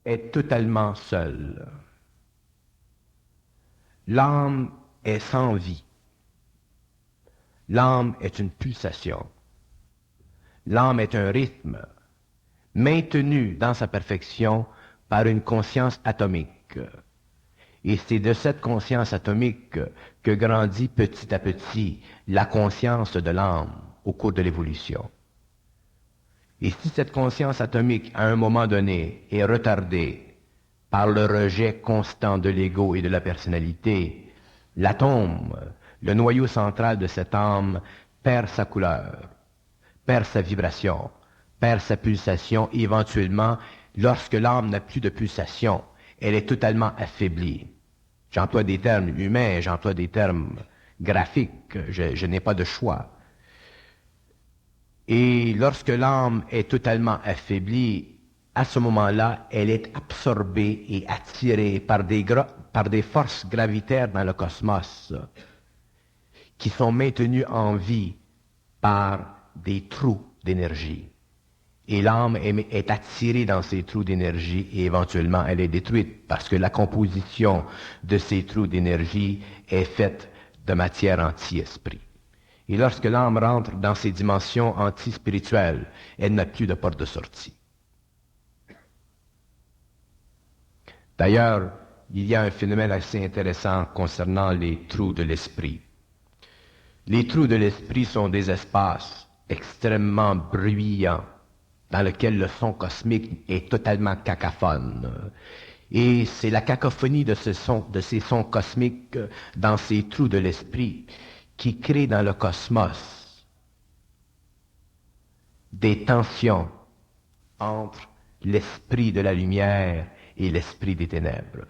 est totalement seul. L'âme est sans vie. L'âme est une pulsation. L'âme est un rythme maintenu dans sa perfection par une conscience atomique. Et c'est de cette conscience atomique que grandit petit à petit la conscience de l'âme au cours de l'évolution. Et si cette conscience atomique, à un moment donné, est retardée par le rejet constant de l'ego et de la personnalité, l'atome, le noyau central de cette âme, perd sa couleur, perd sa vibration, perd sa pulsation, et éventuellement, lorsque l'âme n'a plus de pulsation, elle est totalement affaiblie. J'emploie des termes humains, j'emploie des termes graphiques, je n'ai pas de choix. Et lorsque l'âme est totalement affaiblie, à ce moment-là, elle est absorbée et attirée par des forces gravitaires dans le cosmos qui sont maintenues en vie par des trous d'énergie. Et l'âme est attirée dans ces trous d'énergie et éventuellement elle est détruite parce que la composition de ces trous d'énergie est faite de matière anti-esprit. Et lorsque l'âme rentre dans ces dimensions anti-spirituelles, elle n'a plus de porte de sortie. D'ailleurs, il y a un phénomène assez intéressant concernant les trous de l'esprit. Les trous de l'esprit sont des espaces extrêmement bruyants dans lesquels le son cosmique est totalement cacophone. Et c'est la cacophonie de ces sons cosmiques dans ces trous de l'esprit qui crée dans le cosmos des tensions entre l'esprit de la lumière et l'esprit des ténèbres.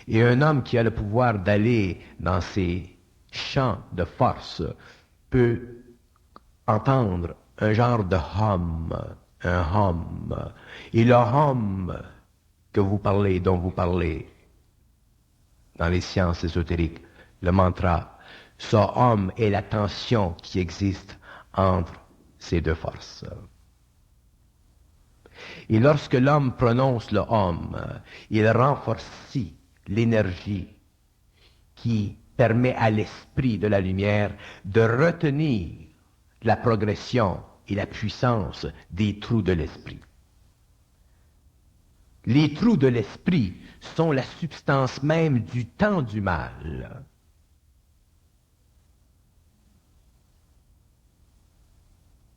Et un homme qui a le pouvoir d'aller dans ces champs de force peut entendre un genre de hum, un hum. Et le hum dont vous parlez dans les sciences ésotériques, le mantra, ce hum est la tension qui existe entre ces deux forces. Et lorsque l'homme prononce le hum, il renforce l'énergie qui permet à l'esprit de la lumière de retenir la progression et la puissance des trous de l'esprit. Les trous de l'esprit sont la substance même du temps du mal.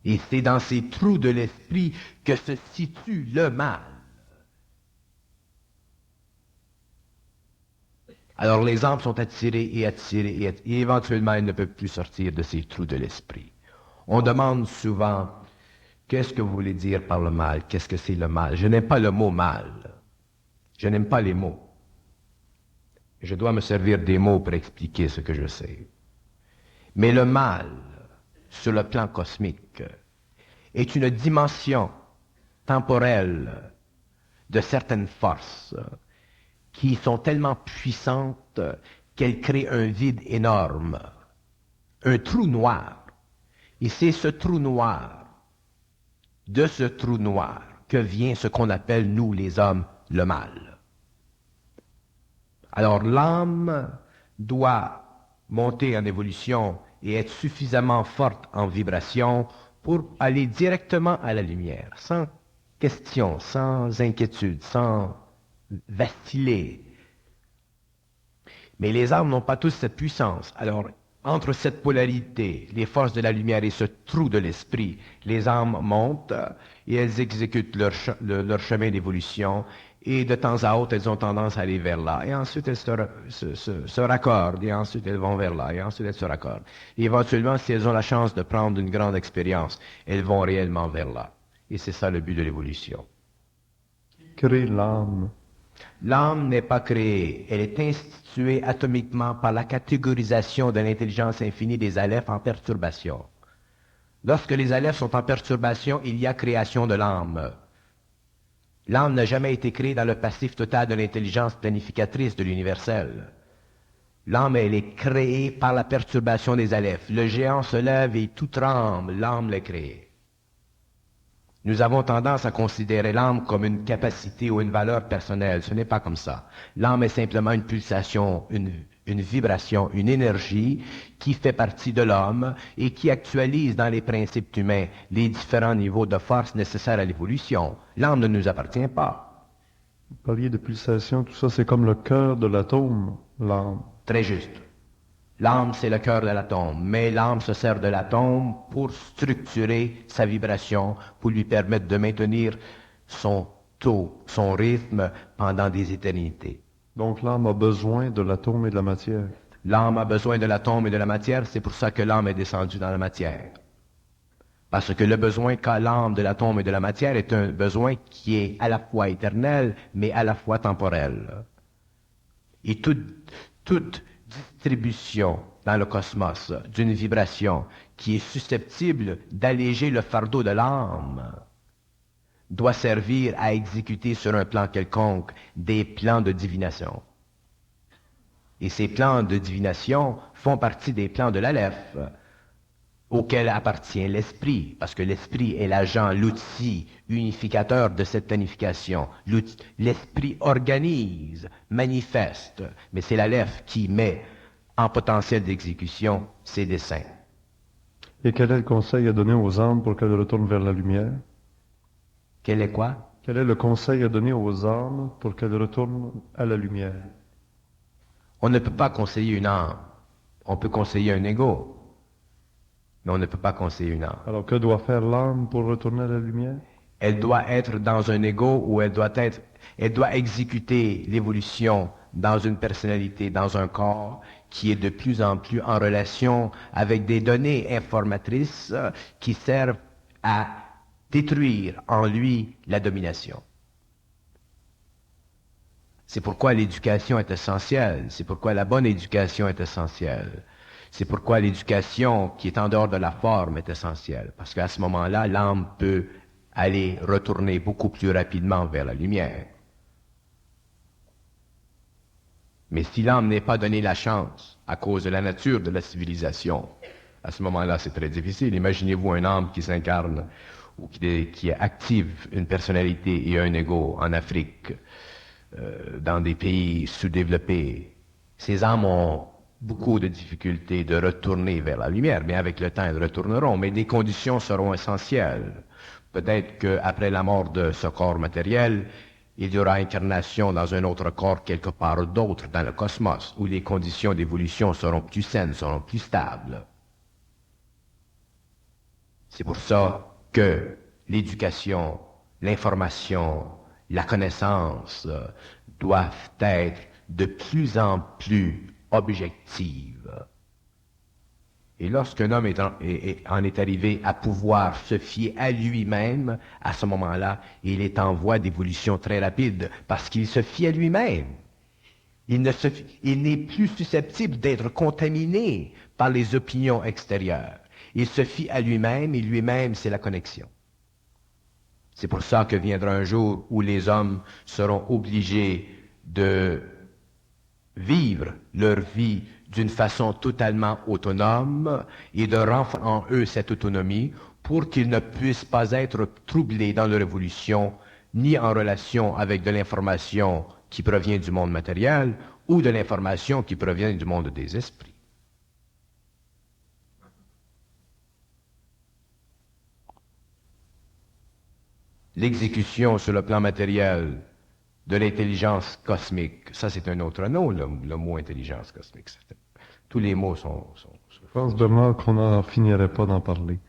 Et c'est dans ces trous de l'esprit que se situe le mal. Alors les âmes sont attirées et éventuellement elles ne peuvent plus sortir de ces trous de l'esprit. On demande souvent, qu'est-ce que vous voulez dire par le mal? Qu'est-ce que c'est le mal? Je n'aime pas le mot mal. Je n'aime pas les mots. Je dois me servir des mots pour expliquer ce que je sais. Mais le mal, sur le plan cosmique, est une dimension temporelle de certaines forces qui sont tellement puissantes qu'elles créent un vide énorme, un trou noir. Et c'est ce trou noir, de ce trou noir, que vient ce qu'on appelle, nous les hommes, le mal. Alors l'âme doit monter en évolution et être suffisamment forte en vibration pour aller directement à la lumière, sans question, sans inquiétude, sans vaciller. Mais les âmes n'ont pas tous cette puissance. Alors, entre cette polarité, les forces de la lumière et ce trou de l'esprit, les âmes montent et elles exécutent leur chemin d'évolution et de temps à autre, elles ont tendance à aller vers là. Et ensuite, elles se raccordent et ensuite, elles vont vers là et ensuite, elles se raccordent. Et éventuellement, si elles ont la chance de prendre une grande expérience, elles vont réellement vers là. Et c'est ça le but de l'évolution. Crée l'âme. L'âme n'est pas créée, elle est instituée atomiquement par la catégorisation de l'intelligence infinie des alephes en perturbation. Lorsque les alephes sont en perturbation, il y a création de l'âme. L'âme n'a jamais été créée dans le passif total de l'intelligence planificatrice de l'universel. L'âme, elle est créée par la perturbation des alephes. Le géant se lève et tout tremble, l'âme l'est créée. Nous avons tendance à considérer l'âme comme une capacité ou une valeur personnelle. Ce n'est pas comme ça. L'âme est simplement une pulsation, une vibration, une énergie qui fait partie de l'homme et qui actualise dans les principes humains les différents niveaux de force nécessaires à l'évolution. L'âme ne nous appartient pas. Vous parliez de pulsation, tout ça, c'est comme le cœur de l'atome, l'âme. Très juste. L'âme, c'est le cœur de l'atome, mais l'âme se sert de l'atome pour structurer sa vibration, pour lui permettre de maintenir son taux, son rythme pendant des éternités. Donc l'âme a besoin de l'atome et de la matière. L'âme a besoin de l'atome et de la matière, c'est pour ça que l'âme est descendue dans la matière. Parce que le besoin qu'a l'âme de l'atome et de la matière est un besoin qui est à la fois éternel, mais à la fois temporel. Et toute distribution dans le cosmos d'une vibration qui est susceptible d'alléger le fardeau de l'âme doit servir à exécuter sur un plan quelconque des plans de divination. Et ces plans de divination font partie des plans de l'Aleph, auquel appartient l'esprit, parce que l'esprit est l'agent, l'outil unificateur de cette planification. L'esprit organise, manifeste, mais c'est l'Aleph qui met en potentiel d'exécution ses desseins. Et quel est le conseil à donner aux âmes pour qu'elles retournent vers la lumière? Quel est quoi? Quel est le conseil à donner aux âmes pour qu'elles retournent à la lumière? On ne peut pas conseiller une âme. On peut conseiller un ego, mais on ne peut pas conseiller une âme. Alors que doit faire l'âme pour retourner à la lumière? Elle doit être dans un ego où elle doit exécuter l'évolution dans une personnalité, dans un corps qui est de plus en plus en relation avec des données informatrices qui servent à détruire en lui la domination. C'est pourquoi l'éducation est essentielle, c'est pourquoi la bonne éducation est essentielle. C'est pourquoi l'éducation qui est en dehors de la forme est essentielle, parce qu'à ce moment-là, l'âme peut aller retourner beaucoup plus rapidement vers la lumière. Mais si l'âme n'est pas donné la chance, à cause de la nature de la civilisation, à ce moment-là, c'est très difficile. Imaginez-vous un âme qui s'incarne ou qui active une personnalité et un ego en Afrique, dans des pays sous-développés. Ces âmes ont beaucoup de difficultés de retourner vers la lumière, mais avec le temps, elles retourneront, mais des conditions seront essentielles. Peut-être qu'après la mort de ce corps matériel, il y aura incarnation dans un autre corps quelque part d'autre dans le cosmos, où les conditions d'évolution seront plus saines, seront plus stables. C'est pour ça que l'éducation, l'information, la connaissance doivent être de plus en plus objectives. Et lorsqu'un homme en est arrivé à pouvoir se fier à lui-même, à ce moment-là, il est en voie d'évolution très rapide, parce qu'il se fie à lui-même. Il n'est plus susceptible d'être contaminé par les opinions extérieures. Il se fie à lui-même, et lui-même, c'est la connexion. C'est pour ça que viendra un jour où les hommes seront obligés de vivre leur vie d'une façon totalement autonome et de renforcer en eux cette autonomie pour qu'ils ne puissent pas être troublés dans leur évolution, ni en relation avec de l'information qui provient du monde matériel ou de l'information qui provient du monde des esprits. L'exécution sur le plan matériel de l'intelligence cosmique, ça c'est un autre nom, le mot intelligence cosmique. Tous les mots sont Je pense, Bernard, qu'on n'en finirait pas d'en parler.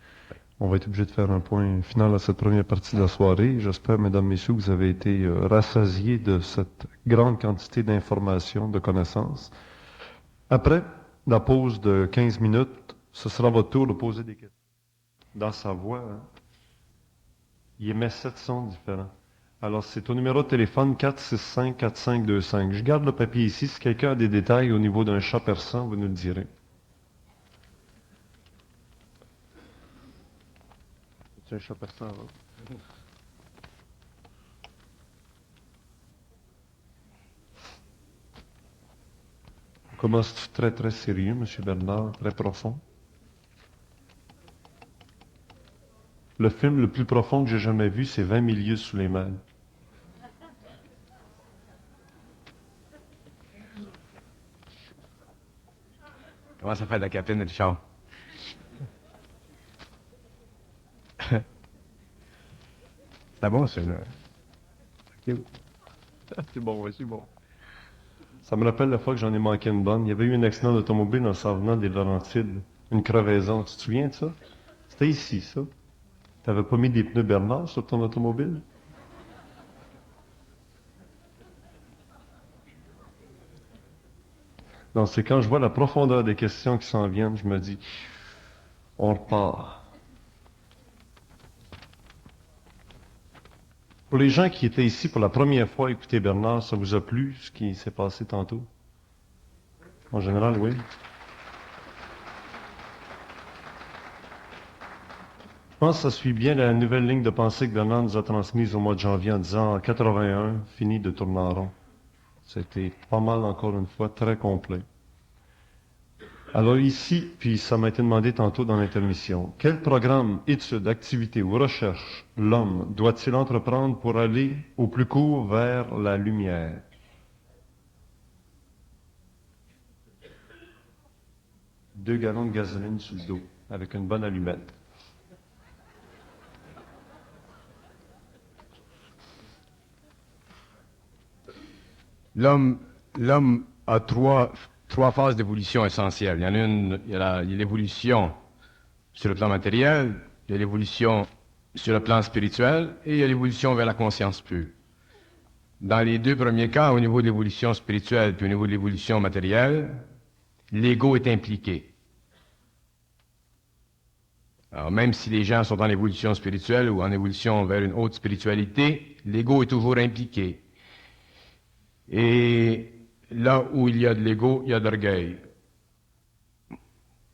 On va être obligé de faire un point final à cette première partie de la soirée. J'espère, mesdames, messieurs, que vous avez été rassasiés de cette grande quantité d'informations, de connaissances. Après la pause de 15 minutes, ce sera votre tour de poser des questions. Dans sa voix, hein, il émet 7 sons différents. Alors, c'est au numéro de téléphone 465-4525. Je garde le papier ici. Si quelqu'un a des détails au niveau d'un chat persan, vous nous le direz. C'est un chat persan, hein? On commence très, très sérieux, M. Bernard, très profond. Le film le plus profond que j'ai jamais vu, c'est 20 000 lieues sous les mers. Comment ça fait de la caféine, Richard? C'est bon, celui-là. C'est bon, oui, c'est bon. Ça me rappelle la fois que j'en ai manqué une bonne. Il y avait eu un accident d'automobile en s'en venant des Laurentides. Une crevaison. Tu te souviens de ça? C'était ici, ça. T'avais pas mis des pneus Bernard sur ton automobile? Donc, c'est quand je vois la profondeur des questions qui s'en viennent, je me dis, on repart. Pour les gens qui étaient ici pour la première fois, écoutez Bernard, ça vous a plu ce qui s'est passé tantôt? En général, oui. Je pense que ça suit bien la nouvelle ligne de pensée que Bernard nous a transmise au mois de janvier en disant en 81, fini de tourner en rond. C'était pas mal encore une fois, très complet. Alors ici, puis ça m'a été demandé tantôt dans l'intermission, quel programme, étude, activité ou recherche l'homme doit-il entreprendre pour aller au plus court vers la lumière? Deux gallons de gasoline sous le dos, avec une bonne allumette. L'homme a trois phases d'évolution essentielles. Il y en a une, il y a l'évolution sur le plan matériel, il y a l'évolution sur le plan spirituel et il y a l'évolution vers la conscience pure. Dans les deux premiers cas, au niveau de l'évolution spirituelle puis au niveau de l'évolution matérielle, l'ego est impliqué. Alors, même si les gens sont dans l'évolution spirituelle ou en évolution vers une haute spiritualité, l'ego est toujours impliqué. Et là où il y a de l'ego, il y a de l'orgueil.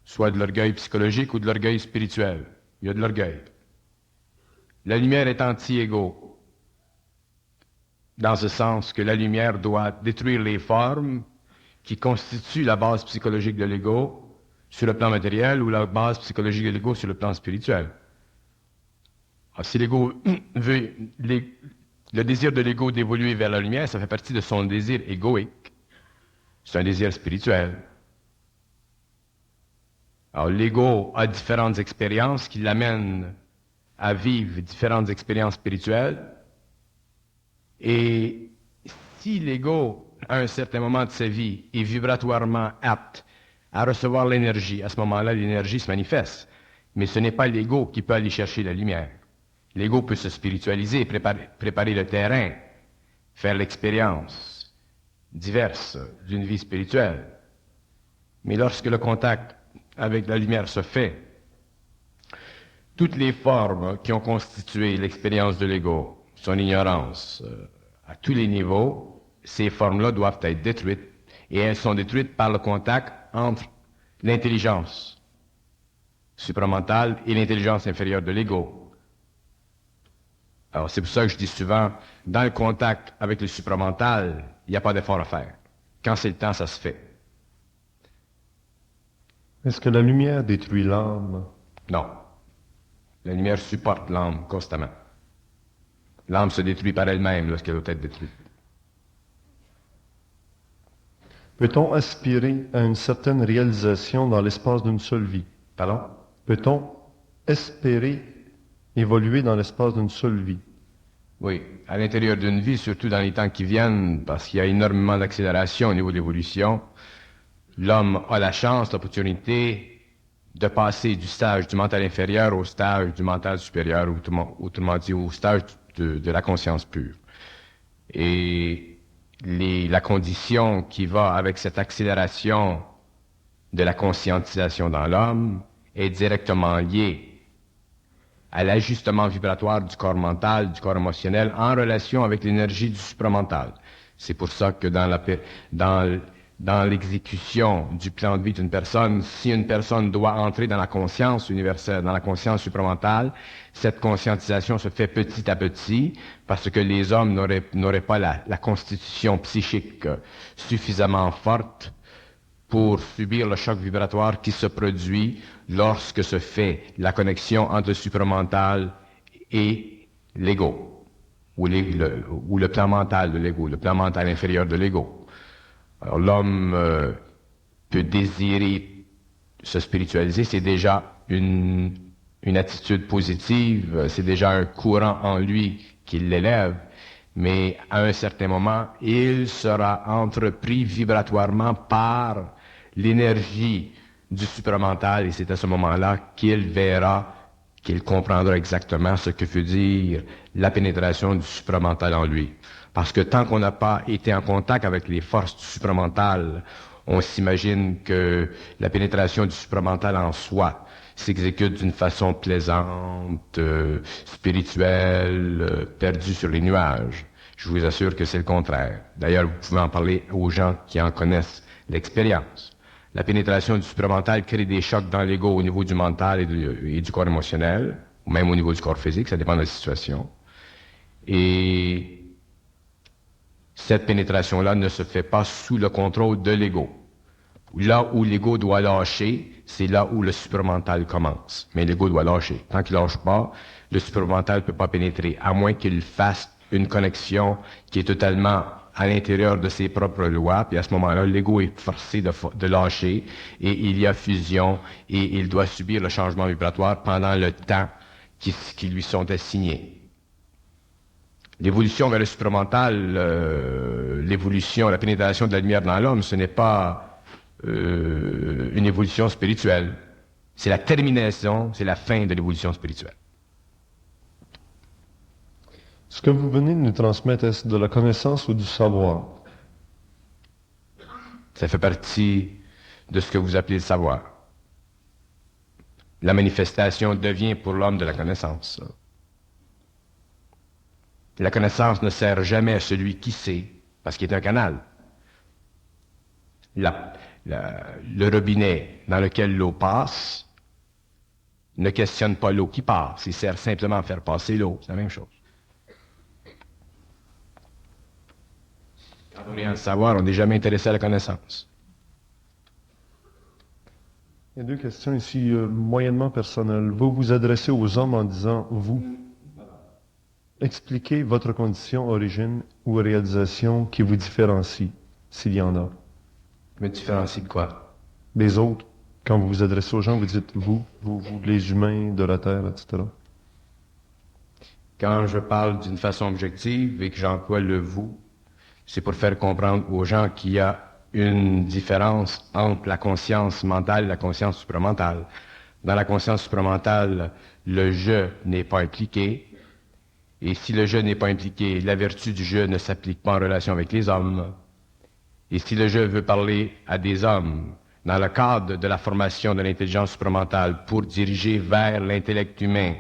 Soit de l'orgueil psychologique ou de l'orgueil spirituel. Il y a de l'orgueil. La lumière est anti-égo. Dans ce sens que la lumière doit détruire les formes qui constituent la base psychologique de l'ego sur le plan matériel ou la base psychologique de l'ego sur le plan spirituel. Alors, si l'ego veut... Le désir de l'ego d'évoluer vers la lumière, ça fait partie de son désir égoïque. C'est un désir spirituel. Alors, l'ego a différentes expériences qui l'amènent à vivre différentes expériences spirituelles. Et si l'ego, à un certain moment de sa vie, est vibratoirement apte à recevoir l'énergie, à ce moment-là, l'énergie se manifeste. Mais ce n'est pas l'ego qui peut aller chercher la lumière. L'ego peut se spiritualiser, préparer le terrain, faire l'expérience diverse d'une vie spirituelle. Mais lorsque le contact avec la lumière se fait, toutes les formes qui ont constitué l'expérience de l'ego, son ignorance, à tous les niveaux, ces formes-là doivent être détruites. Et elles sont détruites par le contact entre l'intelligence supramentale et l'intelligence inférieure de l'ego. Alors, c'est pour ça que je dis souvent, dans le contact avec le supramental, il n'y a pas d'effort à faire. Quand c'est le temps, ça se fait. Est-ce que la lumière détruit l'âme? Non. La lumière supporte l'âme constamment. L'âme se détruit par elle-même lorsqu'elle doit être détruite. Peut-on aspirer à une certaine réalisation dans l'espace d'une seule vie? Pardon? Peut-on espérer évoluer dans l'espace d'une seule vie? Oui, à l'intérieur d'une vie, surtout dans les temps qui viennent, parce qu'il y a énormément d'accélération au niveau de l'évolution, l'homme a la chance, l'opportunité de passer du stage du mental inférieur au stage du mental supérieur, autrement dit au stage de la conscience pure. Et la condition qui va avec cette accélération de la conscientisation dans l'homme est directement liée à l'ajustement vibratoire du corps mental, du corps émotionnel, en relation avec l'énergie du supramental. C'est pour ça que dans l'exécution du plan de vie d'une personne, si une personne doit entrer dans la conscience universelle, dans la conscience supramentale, cette conscientisation se fait petit à petit, parce que les hommes n'auraient pas la constitution psychique suffisamment forte pour subir le choc vibratoire qui se produit lorsque se fait la connexion entre le supramental et l'ego, ou le plan mental de l'ego, le plan mental inférieur de l'ego. Alors l'homme peut désirer se spiritualiser, c'est déjà une attitude positive, c'est déjà un courant en lui qui l'élève, mais à un certain moment, il sera entrepris vibratoirement par l'énergie du supramental, et c'est à ce moment-là qu'il verra, qu'il comprendra exactement ce que veut dire la pénétration du supramental en lui. Parce que tant qu'on n'a pas été en contact avec les forces du supramental, on s'imagine que la pénétration du supramental en soi s'exécute d'une façon plaisante, spirituelle, perdue sur les nuages. Je vous assure que c'est le contraire. D'ailleurs, vous pouvez en parler aux gens qui en connaissent l'expérience. La pénétration du supramental crée des chocs dans l'ego au niveau du mental et du corps émotionnel, ou même au niveau du corps physique, ça dépend de la situation. Et cette pénétration-là ne se fait pas sous le contrôle de l'ego. Là où l'ego doit lâcher, c'est là où le supramental commence. Mais l'ego doit lâcher. Tant qu'il lâche pas, le supramental ne peut pas pénétrer, à moins qu'il fasse une connexion qui est totalement à l'intérieur de ses propres lois, puis à ce moment-là, l'ego est forcé de lâcher, et il y a fusion, et il doit subir le changement vibratoire pendant le temps qui lui sont assignés. L'évolution vers le supramental, l'évolution, la pénétration de la lumière dans l'homme, ce n'est pas une évolution spirituelle. C'est la terminaison, c'est la fin de l'évolution spirituelle. Ce que vous venez de nous transmettre, est-ce de la connaissance ou du savoir? Ça fait partie de ce que vous appelez le savoir. La manifestation devient pour l'homme de la connaissance. La connaissance ne sert jamais à celui qui sait, parce qu'il est un canal. Le robinet dans lequel l'eau passe ne questionne pas l'eau qui passe, il sert simplement à faire passer l'eau, c'est la même chose. Quand on est en savoir, on n'est jamais intéressé à la connaissance. Il y a deux questions ici, moyennement personnelles. Vous vous adressez aux hommes en disant « vous ». Expliquez votre condition, origine ou réalisation qui vous différencie, s'il y en a. Me différencie de quoi? Les autres, quand vous vous adressez aux gens, vous dites vous, les humains de la Terre, etc. Quand je parle d'une façon objective et que j'emploie le vous, c'est pour faire comprendre aux gens qu'il y a une différence entre la conscience mentale et la conscience supramentale. Dans la conscience supramentale, le je n'est pas impliqué, et si le je n'est pas impliqué, la vertu du je ne s'applique pas en relation avec les hommes. Et si le je veut parler à des hommes, dans le cadre de la formation de l'intelligence supramentale pour diriger vers l'intellect humain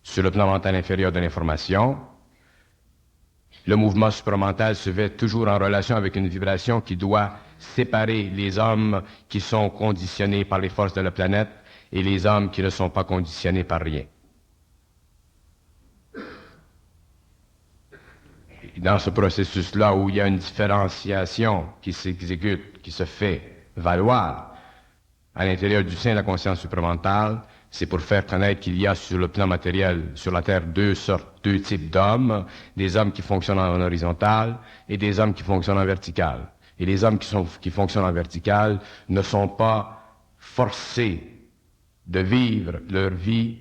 sur le plan mental inférieur de l'information, le mouvement supramental se fait toujours en relation avec une vibration qui doit séparer les hommes qui sont conditionnés par les forces de la planète et les hommes qui ne sont pas conditionnés par rien. Et dans ce processus-là où il y a une différenciation qui s'exécute, qui se fait valoir à l'intérieur du sein de la conscience supramentale, c'est pour faire connaître qu'il y a sur le plan matériel, sur la Terre, deux types d'hommes, des hommes qui fonctionnent en horizontal et des hommes qui fonctionnent en vertical. Et les hommes qui fonctionnent en vertical ne sont pas forcés de vivre leur vie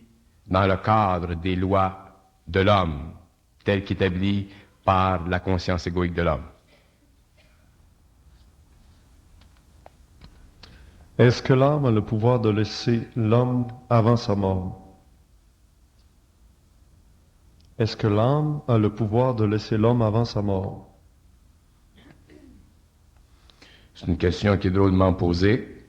dans le cadre des lois de l'homme, telles qu'établies par la conscience égoïque de l'homme. Est-ce que l'âme a le pouvoir de laisser l'homme avant sa mort? Est-ce que l'âme a le pouvoir de laisser l'homme avant sa mort? C'est une question qui est drôlement posée.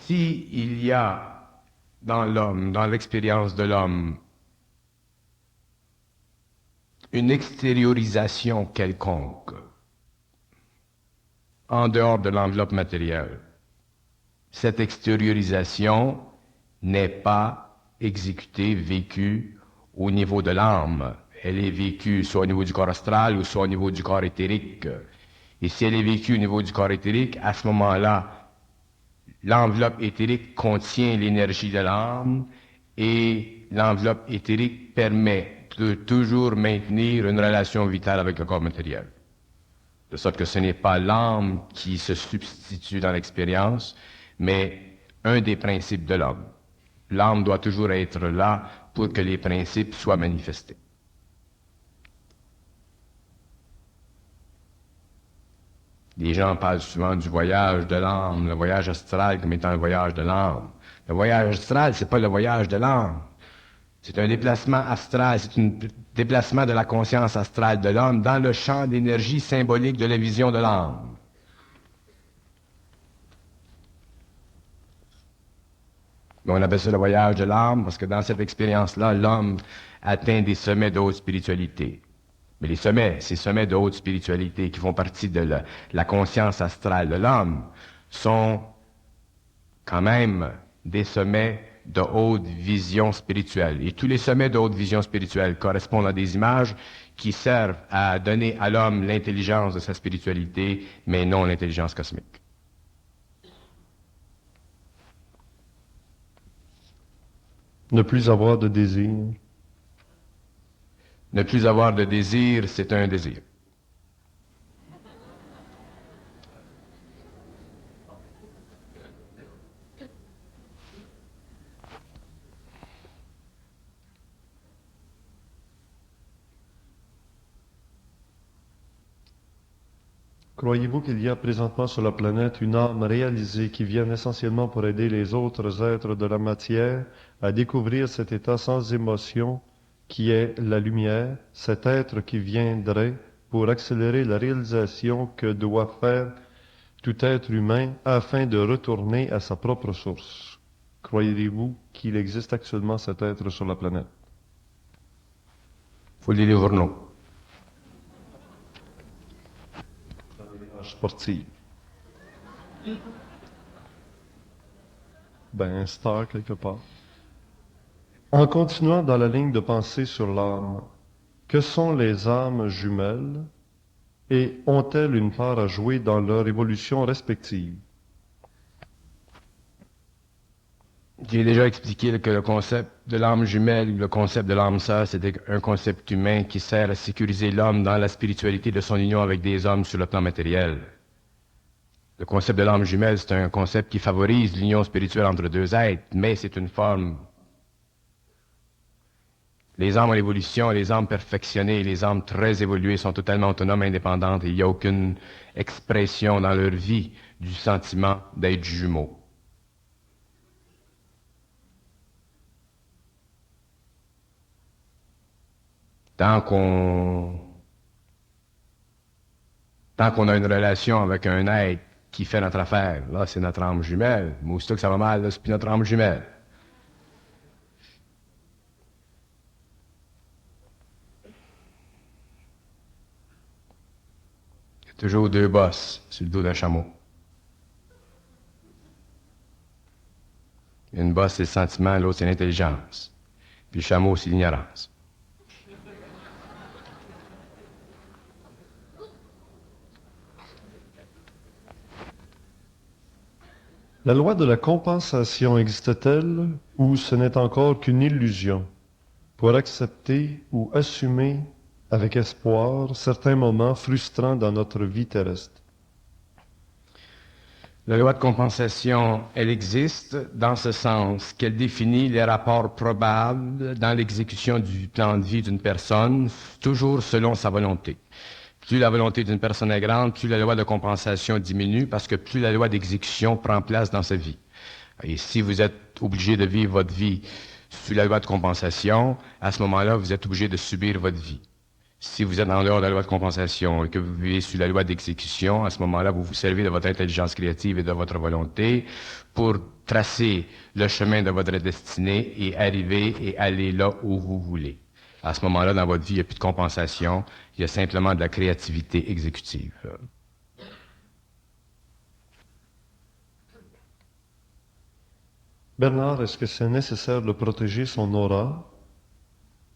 S'il y a dans l'homme, dans l'expérience de l'homme, une extériorisation quelconque, en dehors de l'enveloppe matérielle, cette extériorisation n'est pas exécutée, vécue au niveau de l'âme. Elle est vécue soit au niveau du corps astral ou soit au niveau du corps éthérique. Et si elle est vécue au niveau du corps éthérique, à ce moment-là, l'enveloppe éthérique contient l'énergie de l'âme et l'enveloppe éthérique permet de toujours maintenir une relation vitale avec le corps matériel. De sorte que ce n'est pas l'âme qui se substitue dans l'expérience, mais un des principes de l'homme. L'âme doit toujours être là pour que les principes soient manifestés. Les gens parlent souvent du voyage de l'âme, le voyage astral comme étant le voyage de l'âme. Le voyage astral, c'est pas le voyage de l'âme. C'est un déplacement astral, c'est un déplacement de la conscience astrale de l'homme dans le champ d'énergie symbolique de la vision de l'âme. Mais on appelle ça le voyage de l'âme parce que dans cette expérience-là, l'homme atteint des sommets de haute spiritualité. Mais les sommets, ces sommets de haute spiritualité qui font partie de la conscience astrale de l'homme sont quand même des sommets de haute vision spirituelle. Et tous les sommets de haute vision spirituelle correspondent à des images qui servent à donner à l'homme l'intelligence de sa spiritualité, mais non l'intelligence cosmique. Ne plus avoir de désir. Ne plus avoir de désir, c'est un désir. Croyez-vous qu'il y a présentement sur la planète une âme réalisée qui vienne essentiellement pour aider les autres êtres de la matière à découvrir cet état sans émotion qui est la lumière, cet être qui viendrait pour accélérer la réalisation que doit faire tout être humain afin de retourner à sa propre source? Croyez-vous qu'il existe actuellement cet être sur la planète? Faut lire les journaux. Sportive. Ben, star quelque part. En continuant dans la ligne de pensée sur l'âme, que sont les âmes jumelles et ont-elles une part à jouer dans leur évolution respective? J'ai déjà expliqué que le concept de l'âme jumelle, le concept de l'âme sœur, c'était un concept humain qui sert à sécuriser l'homme dans la spiritualité de son union avec des hommes sur le plan matériel. Le concept de l'âme jumelle, c'est un concept qui favorise l'union spirituelle entre deux êtres, mais c'est une forme. Les âmes en évolution, les âmes perfectionnées, les âmes très évoluées sont totalement autonomes, indépendantes, et il n'y a aucune expression dans leur vie du sentiment d'être jumeaux. Tant qu'on a une relation avec un être qui fait notre affaire, là, c'est notre âme jumelle. Mais aussitôt que ça va mal, là, c'est plus notre âme jumelle. Il y a toujours deux bosses sur le dos d'un chameau. Une bosse, c'est le sentiment, l'autre, c'est l'intelligence. Puis le chameau, c'est l'ignorance. La loi de la compensation existe-t-elle ou ce n'est encore qu'une illusion pour accepter ou assumer avec espoir certains moments frustrants dans notre vie terrestre? La loi de compensation, elle existe dans ce sens qu'elle définit les rapports probables dans l'exécution du plan de vie d'une personne, toujours selon sa volonté. Plus la volonté d'une personne est grande, plus la loi de compensation diminue, parce que plus la loi d'exécution prend place dans sa vie. Et si vous êtes obligé de vivre votre vie sous la loi de compensation, à ce moment-là, vous êtes obligé de subir votre vie. Si vous êtes en dehors de la loi de compensation et que vous vivez sous la loi d'exécution, à ce moment-là, vous vous servez de votre intelligence créative et de votre volonté pour tracer le chemin de votre destinée et arriver et aller là où vous voulez. À ce moment-là, dans votre vie, il n'y a plus de compensation, il y a simplement de la créativité exécutive. Bernard, est-ce que c'est nécessaire de protéger son aura?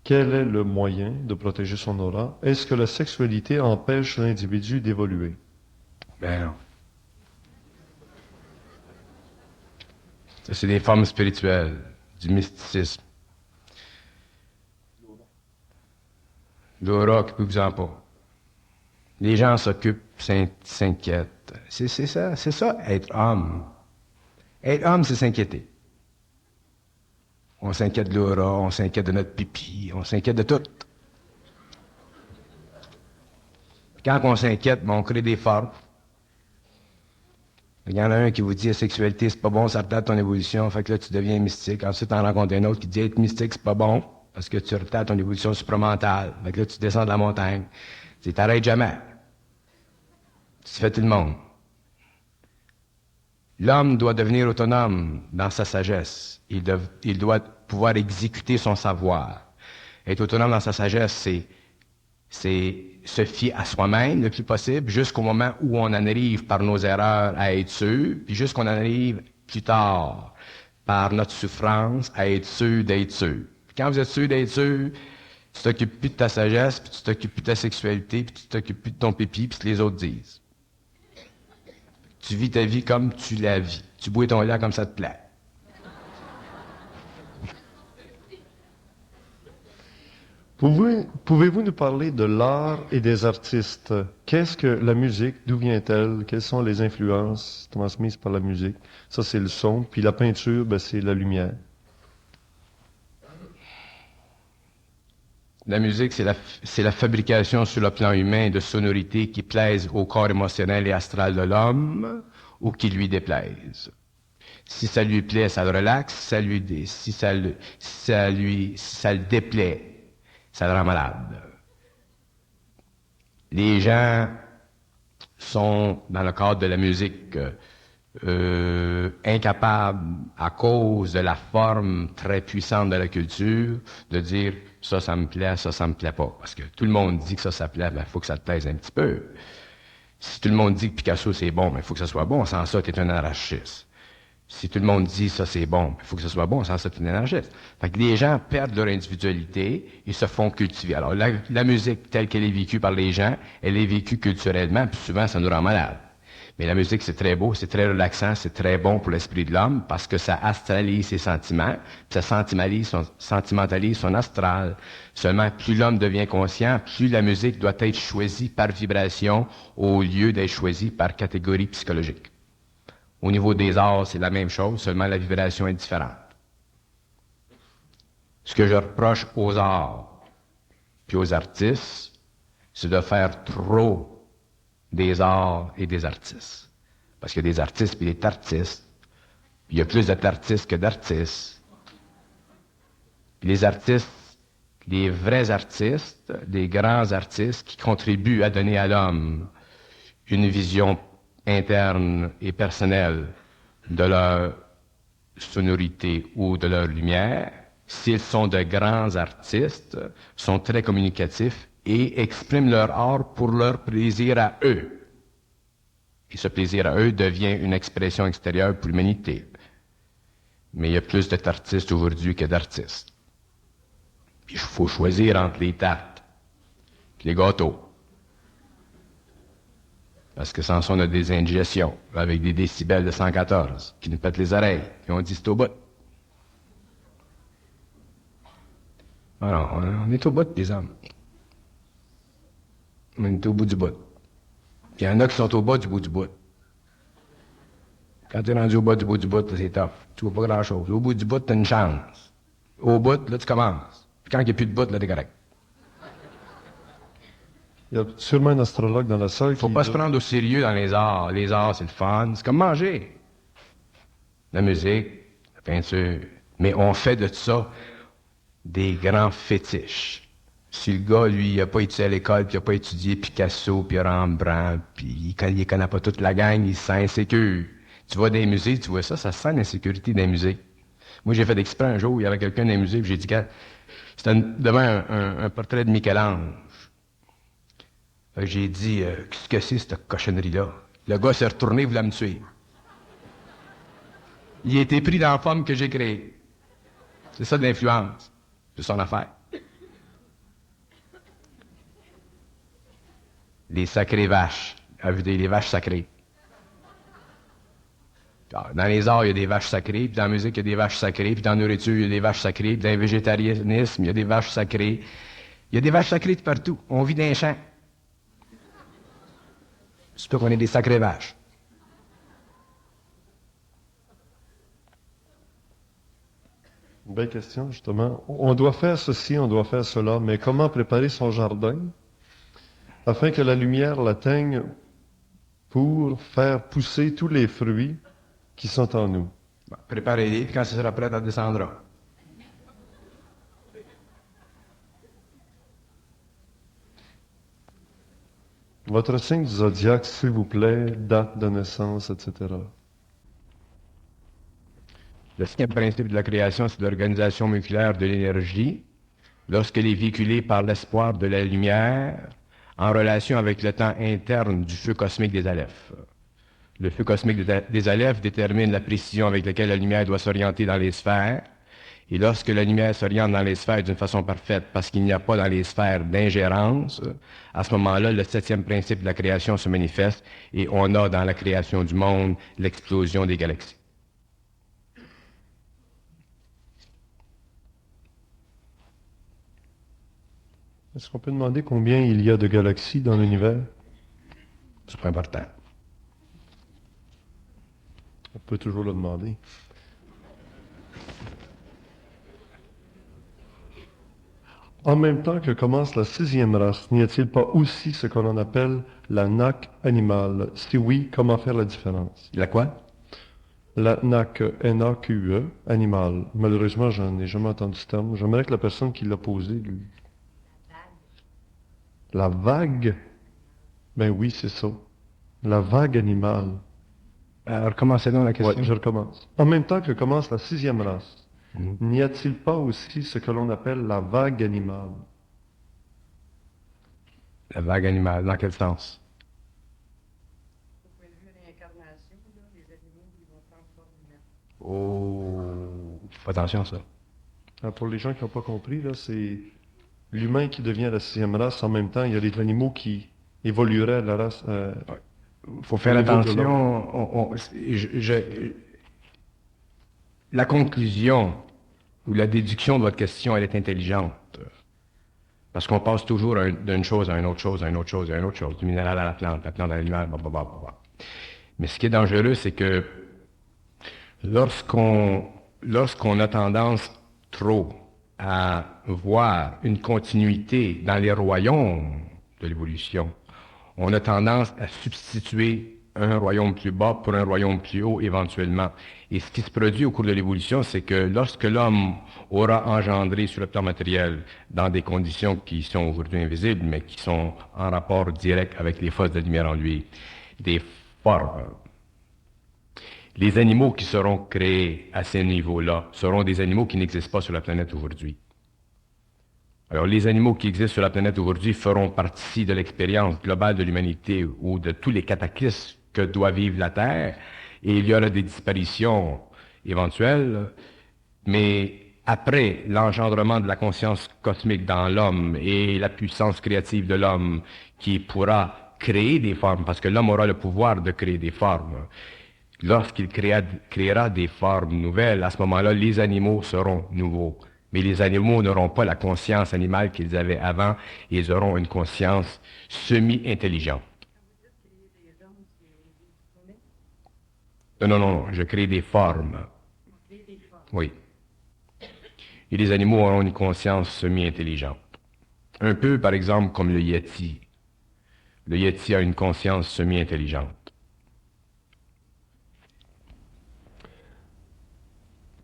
Quel est le moyen de protéger son aura? Est-ce que la sexualité empêche l'individu d'évoluer? Ben non. Ça, c'est des formes spirituelles, du mysticisme. L'aura, occupez-vous-en pas. Les gens s'occupent, s'inquiètent. C'est ça, être homme. Être homme, c'est s'inquiéter. On s'inquiète de l'aura, on s'inquiète de notre pipi, on s'inquiète de tout. Quand on s'inquiète, on crée des formes. Il y en a un qui vous dit la sexualité, c'est pas bon, ça retarde ton évolution, fait que là, tu deviens mystique. Ensuite, on rencontre un autre qui dit être mystique, c'est pas bon, parce que tu retardes ton évolution supramentale. Fait que là, tu descends de la montagne. Tu t'arrêtes jamais. Tu fais tout le monde. L'homme doit devenir autonome dans sa sagesse. Il doit pouvoir exécuter son savoir. Être autonome dans sa sagesse, c'est se fier à soi-même le plus possible jusqu'au moment où on en arrive par nos erreurs à être sûr, puis jusqu'on en arrive plus tard par notre souffrance à être sûr d'être sûr. Puis quand vous êtes sûr d'être sûr, tu t'occupes plus de ta sagesse, puis tu t'occupes plus de ta sexualité, puis tu t'occupes plus de ton pipi, puis ce que les autres disent. Tu vis ta vie comme tu la vis. Tu bois ton lait comme ça te plaît. Pouvez-vous nous parler de l'art et des artistes? Qu'est-ce que la musique? D'où vient-elle? Quelles sont les influences transmises par la musique? Ça, c'est le son. Puis la peinture, ben, c'est la lumière. La musique, c'est la fabrication sur le plan humain de sonorités qui plaisent au corps émotionnel et astral de l'homme ou qui lui déplaisent. Si ça lui plaît, ça le relaxe. Si ça le déplaît, ça le rend malade. Les gens sont, dans le cadre de la musique, incapables, à cause de la forme très puissante de la culture, de dire ça me plaît, ça me plaît pas. Parce que tout le monde dit que ça plaît, ben, il faut que ça te plaise un petit peu. Si tout le monde dit que Picasso c'est bon, ben, il faut que ça soit bon. Sans ça, tu es un anarchiste. Si tout le monde dit ça c'est bon, il faut que ce soit bon, sans ça, tu es un anarchiste. Fait que les gens perdent leur individualité et se font cultiver. Alors, la musique telle qu'elle est vécue par les gens, elle est vécue culturellement, puis souvent, ça nous rend malade. Mais la musique, c'est très beau, c'est très relaxant, c'est très bon pour l'esprit de l'homme parce que ça astralise ses sentiments, puis ça sentimentalise son astral. Seulement, plus l'homme devient conscient, plus la musique doit être choisie par vibration au lieu d'être choisie par catégorie psychologique. Au niveau des arts, c'est la même chose, seulement la vibration est différente. Ce que je reproche aux arts puis aux artistes, c'est de faire trop des arts et des artistes. Parce qu'il y a des artistes puis des tartistes. Puis il y a plus d'artistes que d'artistes. Puis les artistes, les vrais artistes, les grands artistes qui contribuent à donner à l'homme une vision interne et personnelle de leur sonorité ou de leur lumière, s'ils sont de grands artistes, sont très communicatifs et expriment leur art pour leur plaisir à eux. Et ce plaisir à eux devient une expression extérieure pour l'humanité. Mais il y a plus d'artistes aujourd'hui que d'artistes. Puis il faut choisir entre les tartes et les gâteaux. Parce que sans ça, on a des indigestions, avec des décibels de 114, qui nous pètent les oreilles, et on dit c'est au bout. Alors, on est au bout des hommes. On est au bout du bout. Puis il y en a qui sont au bas du bout du bout. Quand tu es rendu au bas du bout du bout, c'est tough. Tu vois pas grand-chose. Au bout du bout, tu as une chance. Au bout, là, tu commences. Puis quand il n'y a plus de bout, là, t'es correct. Il y a sûrement un astrologue dans la salle Faut pas se prendre au sérieux dans les arts. Les arts, c'est le fun. C'est comme manger. La musique, la peinture. Mais on fait de ça des grands fétiches. Si le gars, lui, il a pas étudié à l'école, puis il a pas étudié Picasso, puis Rembrandt, puis il connaît pas toute la gang, il se sent insécure. Tu vas dans les musées, tu vois ça se sent l'insécurité dans les musées. Moi, j'ai fait exprès un jour, il y avait quelqu'un dans les musées, puis j'ai dit, c'était devant un portrait de Michel-Ange. J'ai dit, qu'est-ce que c'est cette cochonnerie-là? Le gars s'est retourné, il voulait me tuer. Il a été pris dans la forme que j'ai créée. C'est ça de l'influence. C'est son affaire. Les sacrées vaches. des vaches sacrées. Dans les arts, il y a des vaches sacrées, puis dans la musique, il y a des vaches sacrées, puis dans la nourriture, il y a des vaches sacrées, puis dans le végétarisme, il y a des vaches sacrées. Il y a des vaches sacrées de partout. On vit dans les champs. C'est pour qu'on ait des sacrées vaches. Belle question, justement. On doit faire ceci, on doit faire cela, mais comment préparer son jardin afin que la lumière l'atteigne pour faire pousser tous les fruits qui sont en nous? Bon, préparez-les, puis quand ce sera prêt, elle descendra. Votre signe du zodiaque, s'il vous plaît, date de naissance, etc. Le cinquième principe de la création, c'est l'organisation moléculaire de l'énergie, lorsqu'elle est véhiculée par l'espoir de la lumière, en relation avec le temps interne du feu cosmique des alephes. Le feu cosmique des alephes détermine la précision avec laquelle la lumière doit s'orienter dans les sphères, et lorsque la lumière s'oriente dans les sphères d'une façon parfaite, parce qu'il n'y a pas dans les sphères d'ingérence, à ce moment-là, le septième principe de la création se manifeste, et on a dans la création du monde l'explosion des galaxies. Est-ce qu'on peut demander combien il y a de galaxies dans l'univers? C'est pas important. On peut toujours le demander. En même temps que commence la sixième race, n'y a-t-il pas aussi ce qu'on en appelle la NAC animale? Si oui, comment faire la différence? La quoi? La NAC, N-A-Q-E, animale. Malheureusement, j'en ai jamais entendu ce terme. J'aimerais que la personne qui l'a posé, lui. La vague? Ben oui, c'est ça. La vague animale. Recommencez donc la question. Ouais, je recommence. En même temps que commence la sixième race, n'y a-t-il pas aussi ce que l'on appelle la vague animale? La vague animale, dans quel sens? Au point de vue de l'incarnation, là, les animaux qui vont prendre forme humaine. Oh, fais attention à ça. Alors, pour les gens qui n'ont pas compris, là, c'est l'humain qui devient la sixième race. En même temps, il y a les animaux qui évolueraient à la race. Faut faire Au niveau de attention. La conclusion ou la déduction de votre question, elle est intelligente. Parce qu'on passe toujours d'une chose à une autre chose, à une autre chose, à une autre chose, du minéral à la plante à l'animal, blablabla. Mais ce qui est dangereux, c'est que lorsqu'on a tendance trop à voir une continuité dans les royaumes de l'évolution, on a tendance à substituer un royaume plus bas pour un royaume plus haut éventuellement. Et ce qui se produit au cours de l'évolution, c'est que lorsque l'homme aura engendré sur le plan matériel, dans des conditions qui sont aujourd'hui invisibles, mais qui sont en rapport direct avec les forces de la lumière en lui, des formes, les animaux qui seront créés à ces niveaux-là seront des animaux qui n'existent pas sur la planète aujourd'hui. Alors, les animaux qui existent sur la planète aujourd'hui feront partie de l'expérience globale de l'humanité ou de tous les cataclysmes que doit vivre la Terre, et il y aura des disparitions éventuelles, mais après l'engendrement de la conscience cosmique dans l'homme et la puissance créative de l'homme qui pourra créer des formes, parce que l'homme aura le pouvoir de créer des formes, lorsqu'il créera des formes nouvelles, à ce moment-là, les animaux seront nouveaux. Mais les animaux n'auront pas la conscience animale qu'ils avaient avant, et ils auront une conscience semi-intelligente. Non, je crée des formes. Oui. Et les animaux auront une conscience semi-intelligente. Un peu, par exemple, comme le Yeti. Le Yeti a une conscience semi-intelligente.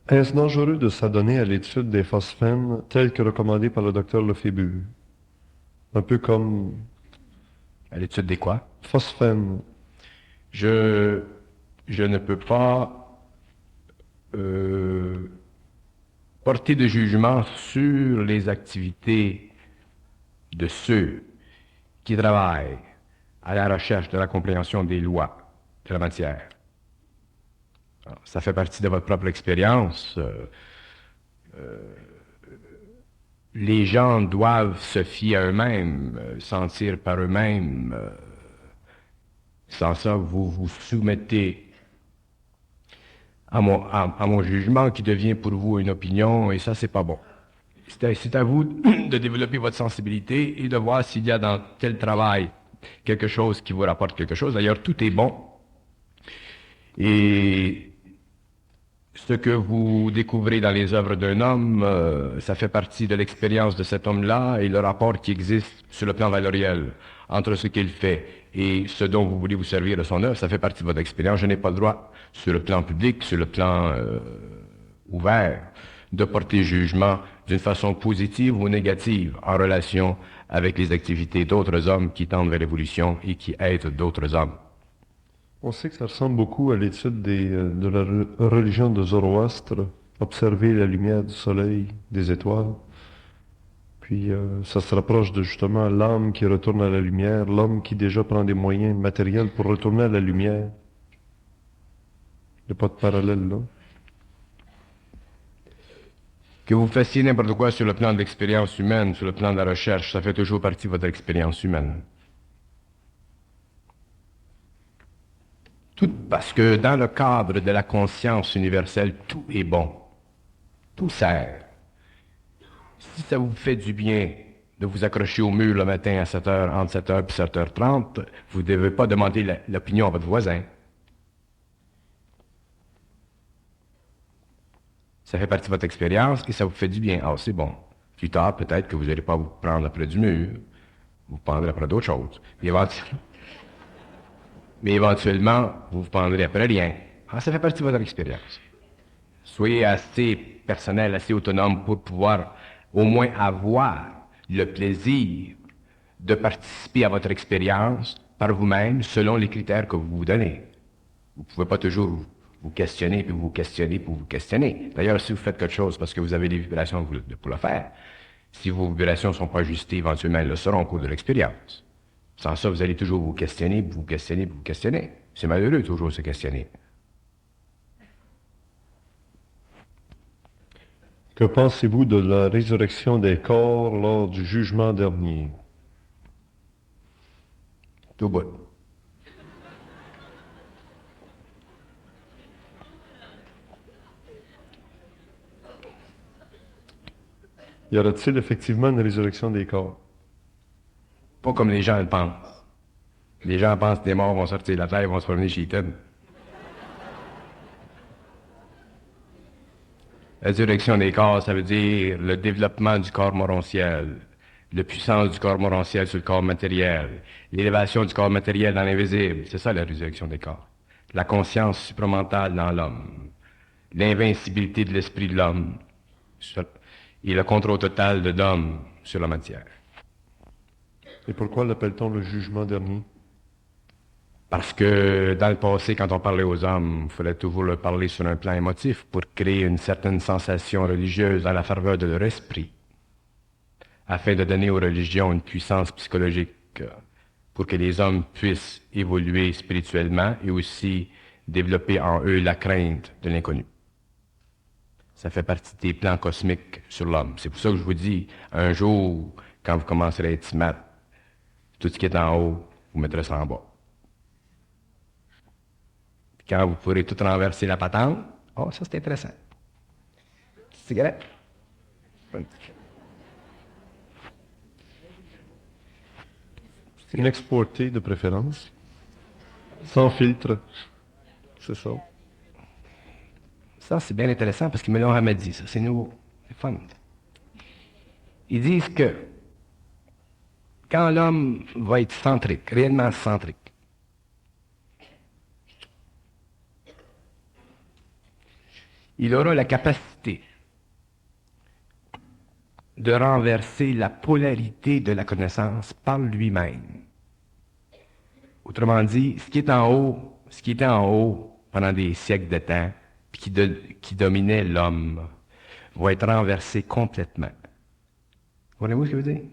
Est-ce dangereux de s'adonner à l'étude des phosphènes telles que recommandées par le docteur Lefébure? Un peu comme À l'étude des quoi? phosphènes. Je ne peux pas porter de jugement sur les activités de ceux qui travaillent à la recherche de la compréhension des lois de la matière. Alors, ça fait partie de votre propre expérience. Les gens doivent se fier à eux-mêmes, sentir par eux-mêmes Sans ça, vous vous soumettez à mon jugement qui devient pour vous une opinion, et ça, c'est pas bon. C'est à vous de développer votre sensibilité et de voir s'il y a dans tel travail quelque chose qui vous rapporte quelque chose. D'ailleurs, tout est bon. Et ce que vous découvrez dans les œuvres d'un homme, ça fait partie de l'expérience de cet homme-là et le rapport qui existe sur le plan valoriel entre ce qu'il fait et ce dont vous voulez vous servir de son œuvre, ça fait partie de votre expérience. Je n'ai pas le droit, sur le plan public, sur le plan ouvert, de porter jugement d'une façon positive ou négative en relation avec les activités d'autres hommes qui tendent vers l'évolution et qui aident d'autres hommes. On sait que ça ressemble beaucoup à l'étude de la religion de Zoroastre, observer la lumière du soleil, des étoiles. Puis ça se rapproche de justement l'âme qui retourne à la lumière, l'homme qui déjà prend des moyens matériels pour retourner à la lumière. Il n'y a pas de parallèle là. Que vous fassiez n'importe quoi sur le plan de l'expérience humaine, sur le plan de la recherche, ça fait toujours partie de votre expérience humaine. Tout parce que dans le cadre de la conscience universelle, tout est bon. Tout sert. Si ça vous fait du bien de vous accrocher au mur le matin à 7h, entre 7h et 7h30, vous ne devez pas demander l'opinion à votre voisin. Ça fait partie de votre expérience et ça vous fait du bien. Ah, c'est bon. Plus tard, peut-être que vous n'allez pas vous prendre après du mur. Vous prendrez après d'autres choses. Mais éventuellement, vous vous prendrez après rien. Ah, ça fait partie de votre expérience. Soyez assez personnel, assez autonome pour pouvoir au moins avoir le plaisir de participer à votre expérience par vous-même selon les critères que vous vous donnez. Vous ne pouvez pas toujours vous questionner, puis vous questionner, puis vous questionner. D'ailleurs, si vous faites quelque chose parce que vous avez les vibrations pour le faire, si vos vibrations ne sont pas ajustées, éventuellement, elles le seront au cours de l'expérience. Sans ça, vous allez toujours vous questionner, puis vous questionner, puis vous questionner. C'est malheureux toujours se questionner. Que pensez-vous de la résurrection des corps lors du jugement dernier? Tout bout. Y aura-t-il effectivement une résurrection des corps? Pas comme les gens le pensent. Les gens pensent que les morts vont sortir de la terre et vont se promener chez Eton. La résurrection des corps, ça veut dire le développement du corps morontiel, la puissance du corps morontiel sur le corps matériel, l'élévation du corps matériel dans l'invisible. C'est ça la résurrection des corps. La conscience supramentale dans l'homme, l'invincibilité de l'esprit de l'homme et le contrôle total de l'homme sur la matière. Et pourquoi l'appelle-t-on le jugement dernier? Parce que dans le passé, quand on parlait aux hommes, il fallait toujours leur parler sur un plan émotif pour créer une certaine sensation religieuse dans la ferveur de leur esprit, afin de donner aux religions une puissance psychologique pour que les hommes puissent évoluer spirituellement et aussi développer en eux la crainte de l'inconnu. Ça fait partie des plans cosmiques sur l'homme. C'est pour ça que je vous dis, un jour, quand vous commencerez à être smart, tout ce qui est en haut, vous mettrez ça en bas. Puis quand vous pourrez tout renverser la patente, oh, ça c'est intéressant. Cigarette? Inexporté de préférence. Sans filtre. C'est ça. Ça, c'est bien intéressant parce qu'ils me l'ont jamais dit, ça. C'est nouveau. C'est fun. Ils disent que quand l'homme va être centrique, réellement centrique, il aura la capacité de renverser la polarité de la connaissance par lui-même. Autrement dit, ce qui était en haut pendant des siècles de temps, puis qui dominait l'homme, va être renversé complètement. Comprenez-vous ce que je veux dire?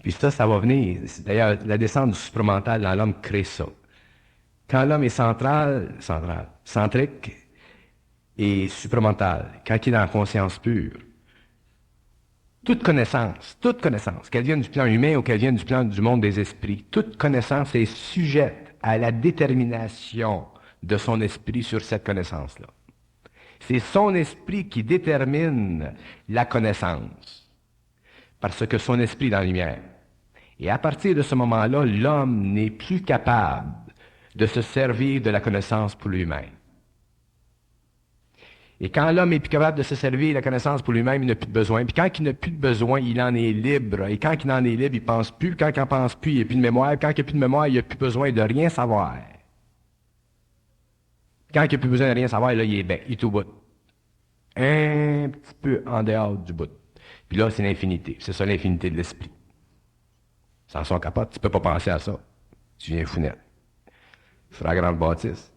Puis ça va venir. D'ailleurs, la descente du supramental dans l'homme crée ça. Quand l'homme est centrique et supramental, quand il est dans la conscience pure, toute connaissance, qu'elle vienne du plan humain ou qu'elle vienne du plan du monde des esprits, toute connaissance est sujette à la détermination de son esprit sur cette connaissance-là. C'est son esprit qui détermine la connaissance, parce que son esprit est dans la lumière. Et à partir de ce moment-là, l'homme n'est plus capable de se servir de la connaissance pour lui-même. Et quand l'homme est plus capable de se servir de la connaissance pour lui-même, il n'a plus de besoin. Puis quand il n'a plus de besoin, il en est libre. Et quand il en est libre, il ne pense plus. Quand il n'en pense plus, il n'y a plus de mémoire. Quand il n'y a plus de mémoire, il n'a plus besoin de rien savoir. Quand il n'y a plus besoin de rien savoir, là, il est bien, il est au bout. Un petit peu en dehors du bout. Puis là, c'est l'infinité. C'est ça l'infinité de l'esprit. Sans son capote, tu ne peux pas penser à ça. Tu viens founette. Tu feras la grande bâtisse.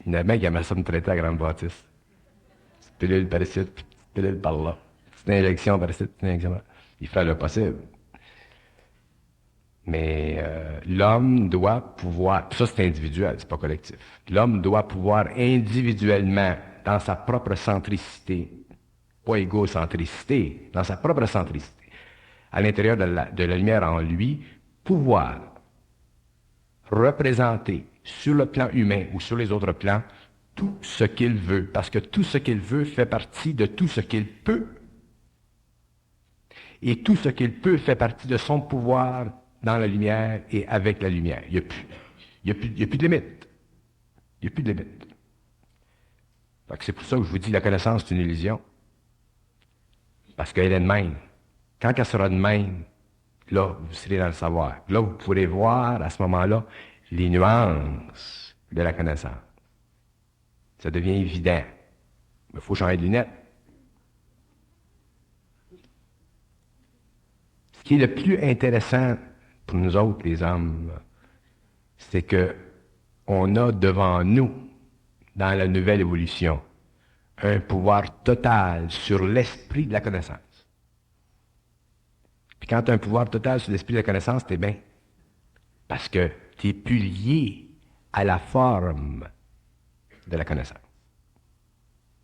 Il y en a bien qui aimaient ça me traiter à la grande bâtisse. Petite pilule par ici, petite pilule par là. Petite injection par ici, petite injection par là. Il ferait le possible. Mais l'homme doit pouvoir, ça c'est individuel, c'est pas collectif. L'homme doit pouvoir individuellement, dans sa propre centricité, pas égocentricité, dans sa propre centricité, à l'intérieur de la lumière en lui, pouvoir représenter sur le plan humain ou sur les autres plans tout ce qu'il veut, parce que tout ce qu'il veut fait partie de tout ce qu'il peut, et tout ce qu'il peut fait partie de son pouvoir dans la lumière et avec la lumière. Il n'y a plus de limite. Il n'y a plus de limite. C'est pour ça que je vous dis la connaissance, c'est une illusion. Parce qu'elle est de même. Quand elle sera de même, là, vous serez dans le savoir. Là, vous pourrez voir, à ce moment-là, les nuances de la connaissance. Ça devient évident. Il faut changer de lunettes. Ce qui est le plus intéressant pour nous autres, les hommes, c'est que on a devant nous, dans la nouvelle évolution, un pouvoir total sur l'esprit de la connaissance. Puis quand tu as un pouvoir total sur l'esprit de la connaissance, t'es bien. Parce que tu n'es plus lié à la forme de la connaissance.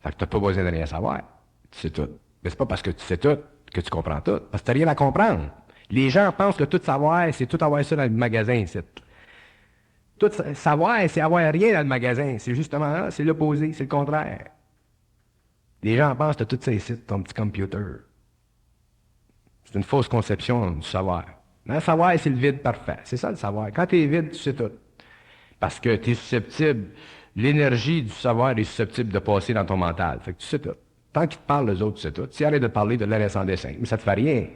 Fait que tu n'as pas besoin de rien savoir. Tu sais tout. Mais c'est pas parce que tu sais tout que tu comprends tout. Parce que tu n'as rien à comprendre. Les gens pensent que tout savoir, c'est tout avoir ça dans le magasin. Tout savoir, c'est avoir rien dans le magasin. C'est justement là, c'est l'opposé, c'est le contraire. Les gens pensent que tu as tout ça ici, ton petit computer. C'est une fausse conception du savoir. Le savoir, c'est le vide parfait. C'est ça le savoir. Quand tu es vide, tu sais tout. Parce que tu es susceptible, l'énergie du savoir est susceptible de passer dans ton mental. Fait que tu sais tout. Tant qu'ils te parlent, les autres, tu sais tout. Si arrête de te parler, de l'air sans dessin. Mais ça te fait rien.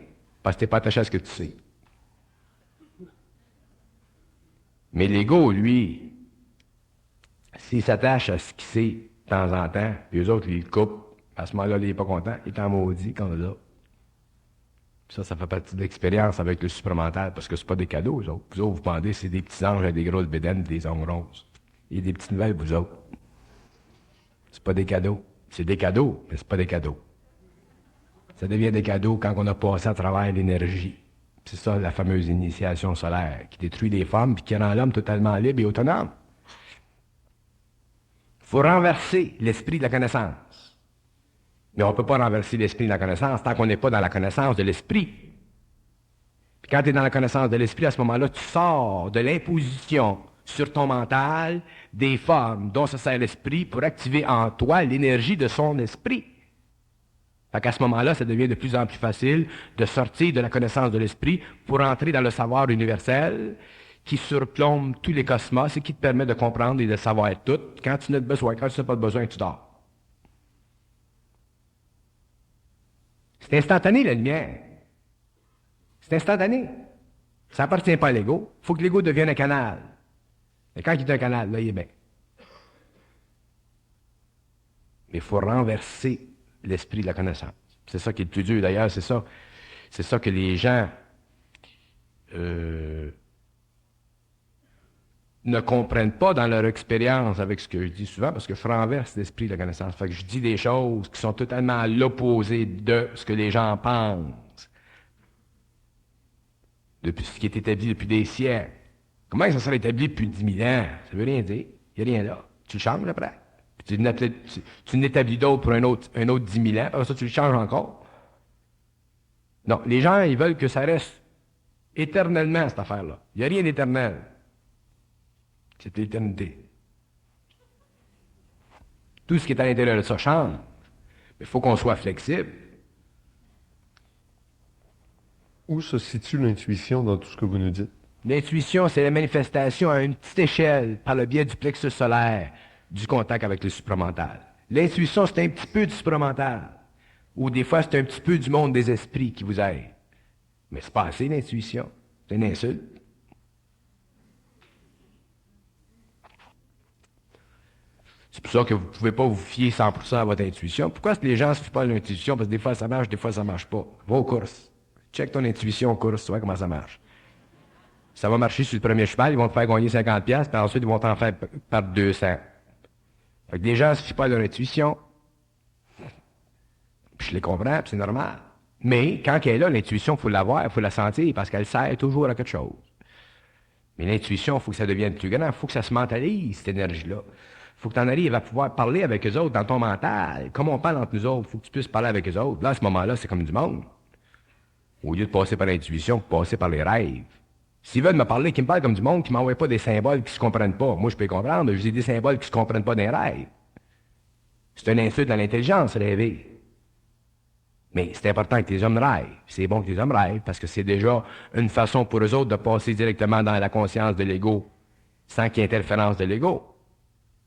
Parce que tu n'es pas attaché à ce que tu sais. Mais l'ego, lui, s'il s'attache à ce qu'il sait de temps en temps, puis eux autres, ils le coupent, à ce moment-là, il n'est pas content, il est en maudit qu'on est là. Ça fait partie de l'expérience avec le supramental, parce que c'est pas des cadeaux, eux autres. Vous autres, vous pendez, c'est des petits anges avec des grosses bédaines, des ongles roses. Il y a des petites nouvelles, vous autres. C'est pas des cadeaux. C'est des cadeaux, mais c'est pas des cadeaux. Ça devient des cadeaux quand on a passé à travers l'énergie. C'est ça, la fameuse initiation solaire, qui détruit les formes, puis qui rend l'homme totalement libre et autonome. Il faut renverser l'esprit de la connaissance. Mais on ne peut pas renverser l'esprit de la connaissance tant qu'on n'est pas dans la connaissance de l'esprit. Puis quand tu es dans la connaissance de l'esprit, à ce moment-là, tu sors de l'imposition sur ton mental des formes dont se sert l'esprit pour activer en toi l'énergie de son esprit. Fait qu'à ce moment-là, ça devient de plus en plus facile de sortir de la connaissance de l'esprit pour entrer dans le savoir universel qui surplombe tous les cosmos et qui te permet de comprendre et de savoir tout. Quand tu n'as de besoin, quand tu n'as pas de besoin, tu dors. C'est instantané, la lumière. C'est instantané. Ça n'appartient pas à l'ego. Il faut que l'ego devienne un canal. Et quand il est un canal, là, il est bien. Mais il faut renverser l'esprit de la connaissance. C'est ça qui est le plus dur, d'ailleurs. C'est ça que les gens ne comprennent pas dans leur expérience avec ce que je dis souvent, parce que je renverse l'esprit de la connaissance. Fait que je dis des choses qui sont totalement à l'opposé de ce que les gens pensent. Depuis ce qui est établi depuis des siècles. Comment ça serait établi depuis 10 000 ans? Ça veut rien dire. Il n'y a rien là. Tu le changes après. Puis tu n'établis d'autres pour un autre 10 000 ans. Après ça, tu le changes encore. Non, les gens, ils veulent que ça reste éternellement, cette affaire-là. Il n'y a rien d'éternel. C'est l'éternité. Tout ce qui est à l'intérieur de ça change. Mais il faut qu'on soit flexible. Où se situe l'intuition dans tout ce que vous nous dites? L'intuition, c'est la manifestation à une petite échelle, par le biais du plexus solaire, du contact avec le supramental. L'intuition, c'est un petit peu du supramental. Ou des fois, c'est un petit peu du monde des esprits qui vous aide. Mais c'est pas assez, l'intuition. C'est une insulte. C'est pour ça que vous ne pouvez pas vous fier 100% à votre intuition. Pourquoi est-ce que les gens ne se fient pas à l'intuition? Parce que des fois, ça marche, des fois, ça marche pas. Va aux courses. Check ton intuition aux courses, tu vois comment ça marche. Ça va marcher sur le premier cheval, ils vont te faire gagner 50$, puis ensuite, ils vont t'en faire perdre 200. Fait que les gens ne se fient pas à leur intuition. Puis je les comprends, puis c'est normal. Mais quand elle est là, l'intuition, il faut l'avoir, il faut la sentir, parce qu'elle sert toujours à quelque chose. Mais l'intuition, il faut que ça devienne plus grand, il faut que ça se mentalise, cette énergie-là. Il faut que tu en arrives à pouvoir parler avec eux autres dans ton mental. Comme on parle entre nous autres, il faut que tu puisses parler avec eux autres. Là, à ce moment-là, c'est comme du monde. Au lieu de passer par l'intuition, passer par les rêves. S'ils veulent me parler, qu'ils me parlent comme du monde, qu'ils ne m'envoient pas des symboles qui ne se comprennent pas. Moi, je peux les comprendre, mais je dis des symboles qui ne se comprennent pas dans les rêves. C'est une insulte à l'intelligence, rêver. Mais c'est important que les hommes rêvent. C'est bon que les hommes rêvent, parce que c'est déjà une façon pour eux autres de passer directement dans la conscience de l'ego, sans qu'il y ait interférence de l'ego.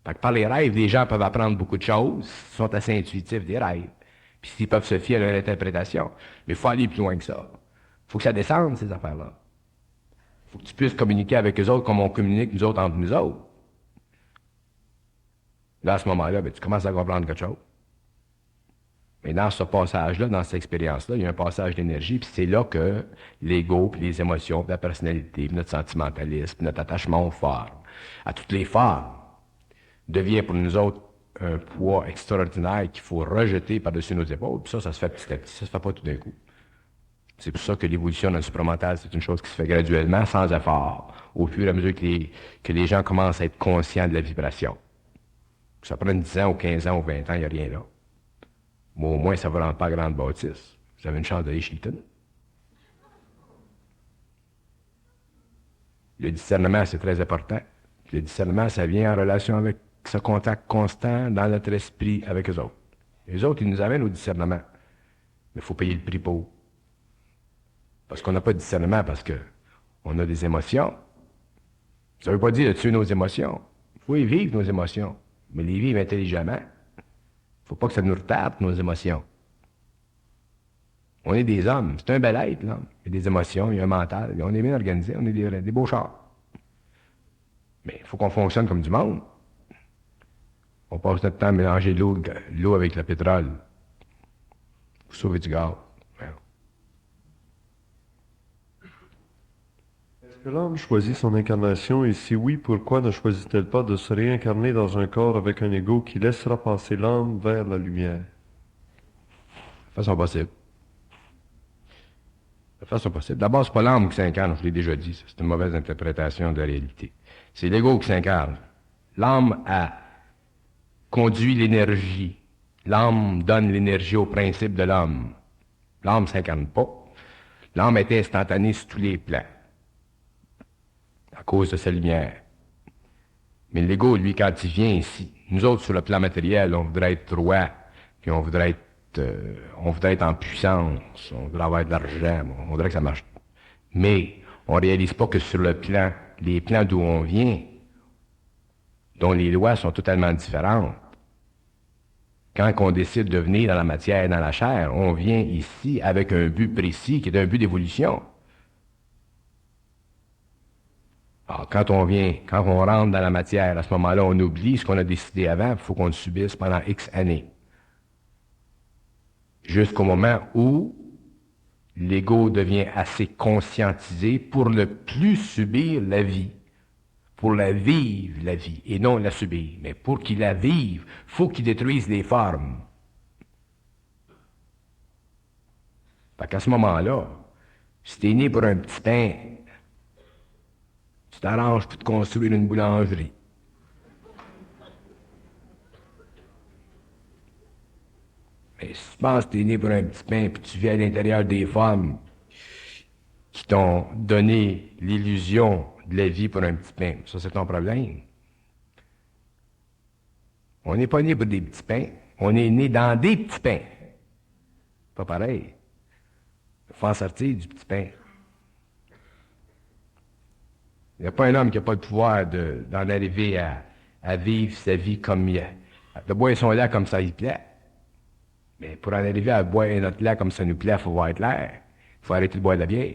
Fait que par les rêves, les gens peuvent apprendre beaucoup de choses, sont assez intuitifs des rêves. Puis s'ils peuvent se fier à leur interprétation. Mais il faut aller plus loin que ça. Il faut que ça descende, ces affaires-là. Il faut que tu puisses communiquer avec eux autres comme on communique nous autres entre nous autres. Là, à ce moment-là, ben, tu commences à comprendre quelque chose. Mais dans ce passage-là, dans cette expérience-là, il y a un passage d'énergie, puis c'est là que l'ego, puis les émotions, puis la personnalité, puis notre sentimentalisme, puis notre attachement aux formes, à toutes les formes, devient pour nous autres un poids extraordinaire qu'il faut rejeter par-dessus nos épaules. Puis ça se fait petit à petit, ça se fait pas tout d'un coup. C'est pour ça que l'évolution dans le supramental, c'est une chose qui se fait graduellement, sans effort, au fur et à mesure que les gens commencent à être conscients de la vibration. Que ça prenne 10 ans ou 15 ans ou 20 ans, il n'y a rien là. Mais au moins, ça ne va rendre pas grande bâtisse. Vous avez une chance d'aller chez Hilton. Le discernement, c'est très important. Le discernement, ça vient en relation avec ce contact constant dans notre esprit avec eux autres. Les autres, ils nous amènent au discernement. Mais il faut payer le prix pour. Parce qu'on n'a pas de discernement, parce qu'on a des émotions. Ça ne veut pas dire de tuer nos émotions. Il faut y vivre nos émotions, mais les vivre intelligemment. Il ne faut pas que ça nous retarde, nos émotions. On est des hommes. C'est un bel être, l'homme. Il y a des émotions, il y a un mental. On est bien organisé, on est des beaux chars. Mais il faut qu'on fonctionne comme du monde. On passe notre temps à mélanger l'eau avec le pétrole pour sauver du gaz. Est-ce que l'âme choisit son incarnation et si oui, pourquoi ne choisit-elle pas de se réincarner dans un corps avec un ego qui laissera passer l'âme vers la lumière? De façon possible. De façon possible. D'abord, c'est pas l'âme qui s'incarne, je l'ai déjà dit. C'est une mauvaise interprétation de la réalité. C'est l'ego qui s'incarne. L'âme a conduit l'énergie. L'âme donne l'énergie au principe de l'homme. L'âme ne s'incarne pas. L'âme est instantanée sur tous les plans, à cause de sa lumière. Mais l'ego, lui, quand il vient ici, nous autres, sur le plan matériel, on voudrait être roi, puis on voudrait être en puissance, on voudrait avoir de l'argent, on voudrait que ça marche. Mais on ne réalise pas que sur le plan, les plans d'où on vient, dont les lois sont totalement différentes, quand on décide de venir dans la matière et dans la chair, on vient ici avec un but précis qui est un but d'évolution. Alors, quand on rentre dans la matière, à ce moment-là, on oublie ce qu'on a décidé avant, il faut qu'on le subisse pendant X années. Jusqu'au moment où l'ego devient assez conscientisé pour ne plus subir la vie, pour la vivre, la vie, et non la subir. Mais pour qu'il la vive, il faut qu'il détruise les formes. Fait qu'à ce moment-là, si t'es né pour un petit pain, tu t'arranges pour te construire une boulangerie. Mais si tu penses que t'es né pour un petit pain, puis tu vis à l'intérieur des formes qui t'ont donné l'illusion de la vie pour un petit pain. Ça, c'est ton problème. On n'est pas né pour des petits pains. On est né dans des petits pains. Pas pareil. Il faut en sortir du petit pain. Il n'y a pas un homme qui n'a pas le pouvoir d'en arriver à vivre sa vie comme il est. De boire son lait comme ça il plaît. Mais pour en arriver à boire notre lait comme ça nous plaît, il faut boire de l'air. Il faut arrêter de boire de la bière.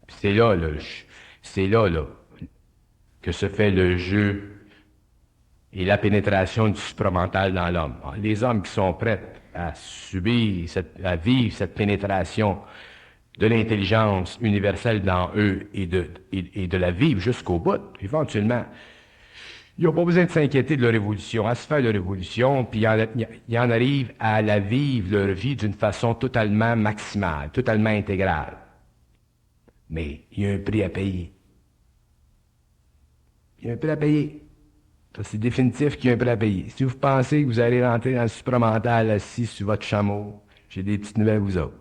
Puis c'est là, que se fait le jeu et la pénétration du supramental dans l'homme. Les hommes qui sont prêts à subir, à vivre cette pénétration de l'intelligence universelle dans eux et de la vivre jusqu'au bout, éventuellement, ils n'ont pas besoin de s'inquiéter de leur évolution, à se faire leur évolution, puis ils en arrivent à la vivre, leur vie, d'une façon totalement maximale, totalement intégrale. Mais il y a un prix à payer. Il y a un prix à payer. Ça, c'est définitif qu'il y a un prix à payer. Si vous pensez que vous allez rentrer dans le supramental assis sur votre chameau, j'ai des petites nouvelles vous autres.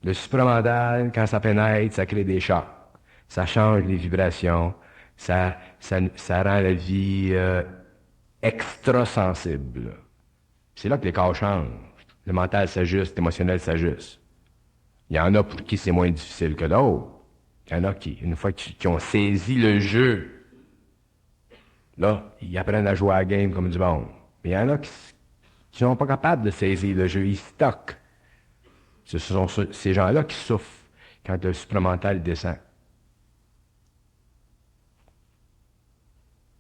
Le supramental, quand ça pénètre, ça crée des chocs. Ça change les vibrations. Ça rend la vie extra-sensible. C'est là que les corps changent. Le mental s'ajuste, l'émotionnel s'ajuste. Il y en a pour qui c'est moins difficile que d'autres. Il y en a qui, une fois qu'ils ont saisi le jeu, là, ils apprennent à jouer à la game comme du bon. Mais il y en a qui sont pas capables de saisir le jeu, ils stockent. Ce sont ces gens-là qui souffrent quand le supramental descend.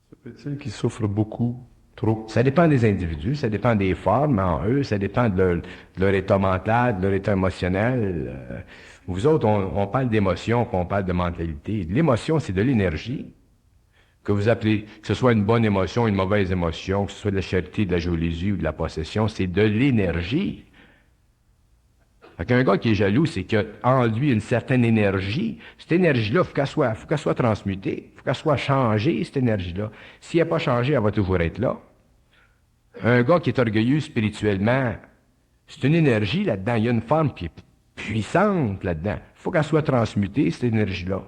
Ça peut-il qu'ils souffrent beaucoup, trop? Ça dépend des individus, ça dépend des formes en eux, ça dépend de leur état mental, de leur état émotionnel. Vous autres, on parle d'émotion, puis on parle de mentalité. L'émotion, c'est de l'énergie. Que vous appelez, que ce soit une bonne émotion, une mauvaise émotion, que ce soit de la charité, de la jalousie ou de la possession, c'est de l'énergie. Fait qu'un gars qui est jaloux, c'est qu'il a en lui une certaine énergie. Cette énergie-là, faut qu'elle soit transmutée, faut qu'elle soit changée, cette énergie-là. Si elle n'est pas changée, elle va toujours être là. Un gars qui est orgueilleux spirituellement, c'est une énergie là-dedans. Il y a une forme qui est puissante là-dedans. Il faut qu'elle soit transmutée, cette énergie-là.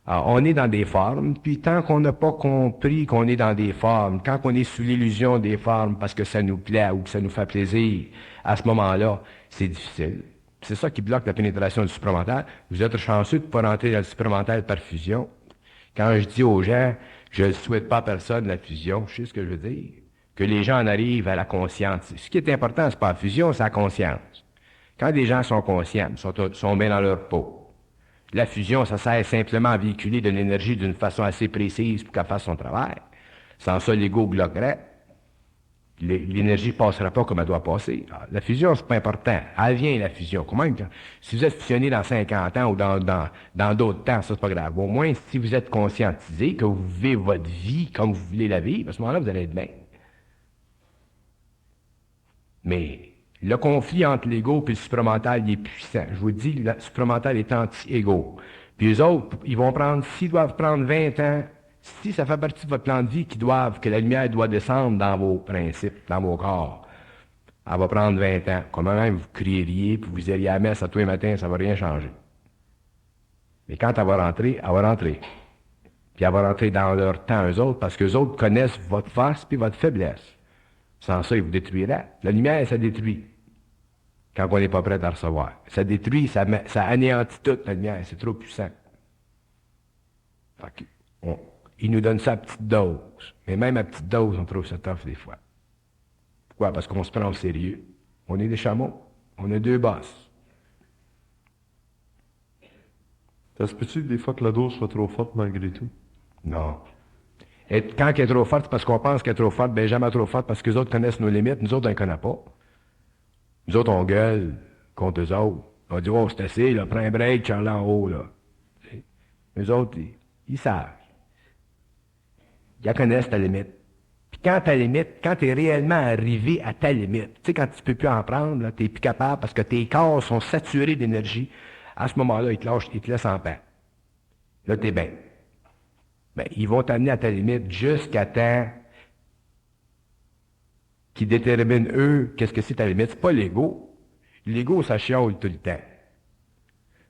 Alors, on est dans des formes, puis tant qu'on n'a pas compris qu'on est dans des formes, quand on est sous l'illusion des formes parce que ça nous plaît ou que ça nous fait plaisir, à ce moment-là, c'est difficile. C'est ça qui bloque la pénétration du supramental. Vous êtes chanceux de ne pas rentrer dans le supramental par fusion. Quand je dis aux gens, je ne souhaite pas à personne la fusion, je sais ce que je veux dire. Que les gens en arrivent à la conscience. Ce qui est important, c'est pas la fusion, c'est la conscience. Quand des gens sont conscients, sont bien dans leur peau. La fusion, ça sert simplement à véhiculer de l'énergie d'une façon assez précise pour qu'elle fasse son travail. Sans ça, l'ego bloquerait. L'énergie ne passera pas comme elle doit passer. Alors, la fusion, c'est pas important. Elle vient, la fusion. Comment, si vous êtes fusionné dans 50 ans ou dans d'autres temps, ça, c'est pas grave. Au moins, si vous êtes conscientisé, que vous vivez votre vie comme vous voulez la vivre, à ce moment-là, vous allez être bien. Mais le conflit entre l'ego et le supramental, il est puissant. Je vous dis, le supramental est anti-égo. Puis eux autres, ils vont prendre, s'ils doivent prendre 20 ans, si ça fait partie de votre plan de vie que la lumière doit descendre dans vos principes, dans vos corps, elle va prendre 20 ans. Comment même vous crieriez, puis vous iriez à la messe à tous les matins, ça ne va rien changer. Mais quand elle va rentrer, elle va rentrer. Puis elle va rentrer dans leur temps, eux autres, parce qu'eux autres connaissent votre force puis votre faiblesse. Sans ça, ils vous détruiraient. La lumière, ça détruit. Quand on n'est pas prêt à recevoir. Ça détruit, ça anéantit toute la lumière. C'est trop puissant. Fait il nous donne ça à petite dose. Mais même à petite dose, on trouve ça tough des fois. Pourquoi? Parce qu'on se prend au sérieux. On est des chameaux. On a deux bosses. Ça se peut-tu des fois que la dose soit trop forte malgré tout? Non. Et quand elle est trop forte, c'est parce qu'on pense qu'elle est trop forte, ben jamais trop forte, parce que les autres connaissent nos limites, nous autres, on ne connaît pas. Nous autres, on gueule contre eux autres. On dit, oh, c'est assez, là, prends un break, Charles en haut, là. Eux autres, ils savent. Ils connaissent ta limite. Puis quand ta limite, quand tu es réellement arrivé à ta limite, tu sais, quand tu ne peux plus en prendre, tu n'es plus capable parce que tes corps sont saturés d'énergie, à ce moment-là, ils te lâchent, ils te laissent en paix. Là, tu es bien. Ben, ils vont t'amener à ta limite jusqu'à temps qu'ils déterminent, eux, qu'est-ce que c'est ta limite. C'est pas l'ego. L'ego, ça chiale tout le temps.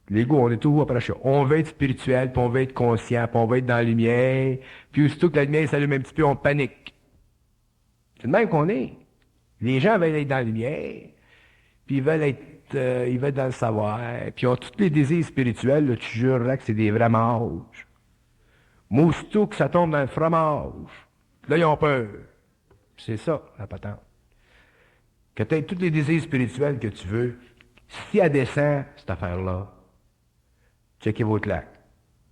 L'ego, on est toujours après ça. On veut être spirituel, puis on veut être conscient, puis on veut être dans la lumière. Puis aussitôt que la lumière s'allume un petit peu, on panique. C'est de même qu'on est. Les gens veulent être dans la lumière, puis ils veulent dans le savoir, puis ils ont tous les désirs spirituels, là, tu jures là que c'est des vrais mages. Mais aussitôt que ça tombe dans le fromage, là, ils ont peur. C'est ça, la patente. Que tu aies tous les désirs spirituels que tu veux, si elle descend, cette affaire-là, checkez votre lac.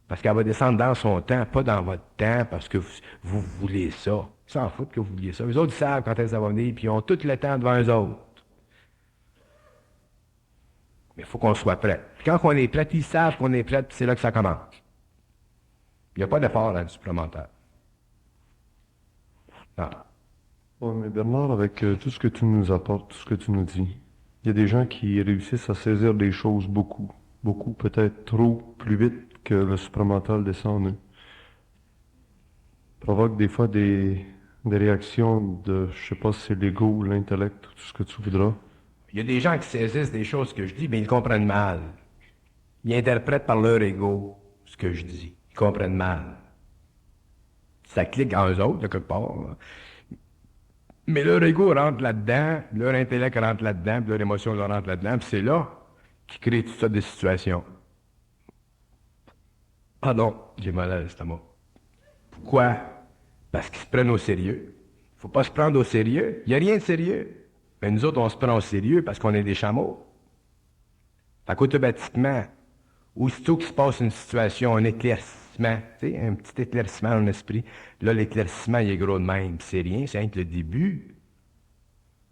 Parce qu'elle va descendre dans son temps, pas dans votre temps, parce que vous voulez ça. Ils s'en foutent que vous vouliez ça. Les autres savent quand est-ce que ça va venir, puis ils ont tout le temps devant eux autres. Mais il faut qu'on soit prêt. Puis quand on est prêt, ils savent qu'on est prêt, puis c'est là que ça commence. Il n'y a pas d'effort là, supplémentaire. Non. Oui, mais Bernard, avec tout ce que tu nous apportes, tout ce que tu nous dis, il y a des gens qui réussissent à saisir des choses beaucoup, peut-être trop, plus vite que le supramental descend en eux. Provoque des fois des réactions de, je sais pas si c'est l'ego ou l'intellect, tout ce que tu voudras. Il y a des gens qui saisissent des choses que je dis, mais ils comprennent mal. Ils interprètent par leur ego ce que je dis. Ils comprennent mal. Ça clique en eux autres, de quelque part. Là. Mais leur ego rentre là-dedans, leur intellect rentre là-dedans, puis leur émotion rentre là-dedans, puis c'est là qu'ils créent toutes sortes de situations. Pardon, j'ai mal à l'estomac. Pourquoi? Parce qu'ils se prennent au sérieux. Faut pas se prendre au sérieux. Il n'y a rien de sérieux. Mais nous autres, on se prend au sérieux parce qu'on est des chameaux. Fait qu'automatiquement, aussitôt qu'il se passe une situation, un éclaircissement, tu sais, un petit éclaircissement dans l'esprit, là, l'éclaircissement, il est gros de même. C'est rien, c'est rien que le début.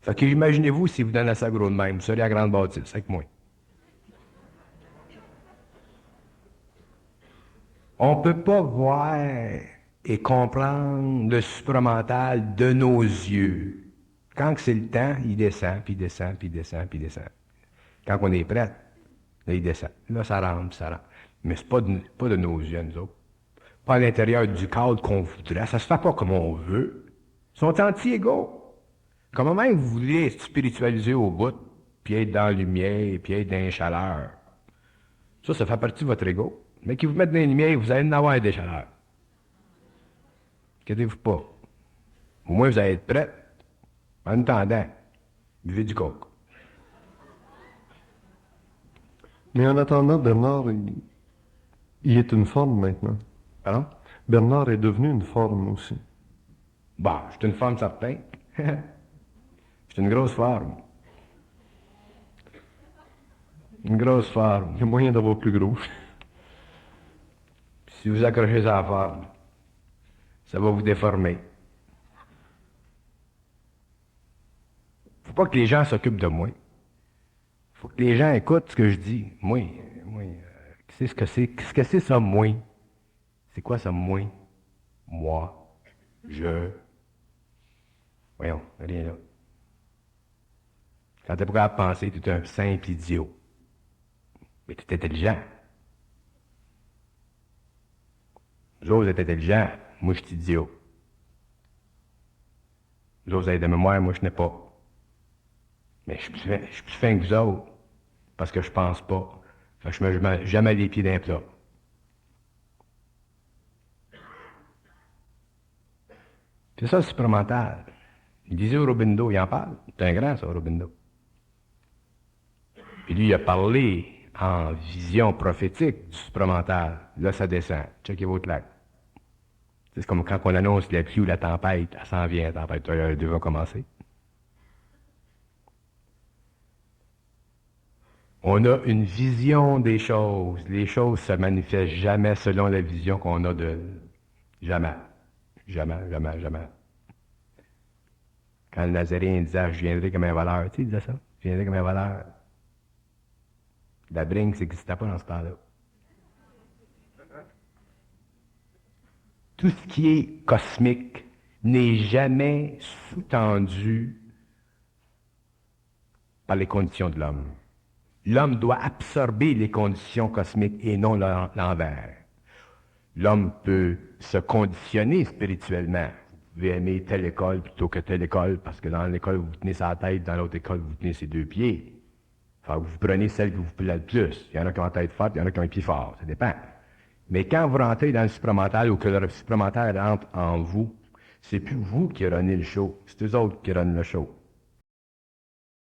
Fait que imaginez-vous si vous donnez ça gros de même, vous seriez à grande bâtisse, avec moi. On ne peut pas voir et comprendre le supramental de nos yeux. Quand c'est le temps, il descend, puis il descend, puis il descend, puis il descend. Quand on est prêt, là, il descend. Là, ça rentre, puis ça rentre. Mais c'est pas de nos yeux, nous autres. Pas à l'intérieur du cadre qu'on voudrait. Ça se fait pas comme on veut. Ils sont anti-égaux. Comment même vous voulez être spiritualisé au bout, puis être dans la lumière, puis être dans la chaleur. Ça fait partie de votre ego. Mais qui vous mettent dans la lumière, vous allez en avoir des chaleurs. Inquiétez-vous pas. Au moins, vous allez être prêts. En attendant, buvez du coke. Mais en attendant, Bernard, il est une forme maintenant. Pardon? Bernard est devenu une forme aussi. Bon, je suis une forme certain. Je suis une grosse forme. Une grosse forme. Il y a moyen d'avoir plus gros. Si vous accrochez à la forme, ça va vous déformer. Faut pas que les gens s'occupent de moi. Faut que les gens écoutent ce que je dis. Moi, c'est ce que c'est. Qu'est-ce que c'est ça, moi? C'est quoi ça, moi? Moi. Je. Voyons, rien là. Quand t'es pas capable de penser, tu es un simple idiot. Mais tu es intelligent. Vous autres, vous êtes intelligents. Moi, je suis idiot. Vous autres, vous avez de mémoire, moi, je n'ai pas. Mais je suis plus fin que vous autres. Parce que je pense pas. Fait que je me mets jamais les pieds dans un plat. C'est ça, le supramental. Il disait Aurobindo, il en parle. C'est un grand, ça, Aurobindo. Puis lui, il a parlé en vision prophétique du supramental. Là, ça descend. Checkez votre lac. C'est comme quand on annonce la pluie ou la tempête, elle s'en vient, la tempête, elle va commencer. On a une vision des choses. Les choses se manifestent jamais selon la vision qu'on a d'elles. Jamais. Jamais, jamais, jamais. Quand le Nazarien disait « Je viendrai comme un voleur », tu sais, il disait ça. « Je viendrai comme un voleur ». La Brinks n'existait pas dans ce temps-là. Tout ce qui est cosmique n'est jamais sous-tendu par les conditions de l'homme. L'homme doit absorber les conditions cosmiques et non l'envers. L'homme peut se conditionner spirituellement. Vous pouvez aimer telle école plutôt que telle école, parce que dans l'école, vous tenez sa tête, dans l'autre école, vous tenez ses deux pieds. Fait que vous prenez celle qui vous plaît le plus. Il y en a qui ont la tête forte, il y en a qui ont les pieds forts. Ça dépend. Mais quand vous rentrez dans le supramental ou que le supramental rentre en vous, c'est plus vous qui runnez le show, c'est eux autres qui runnent le show.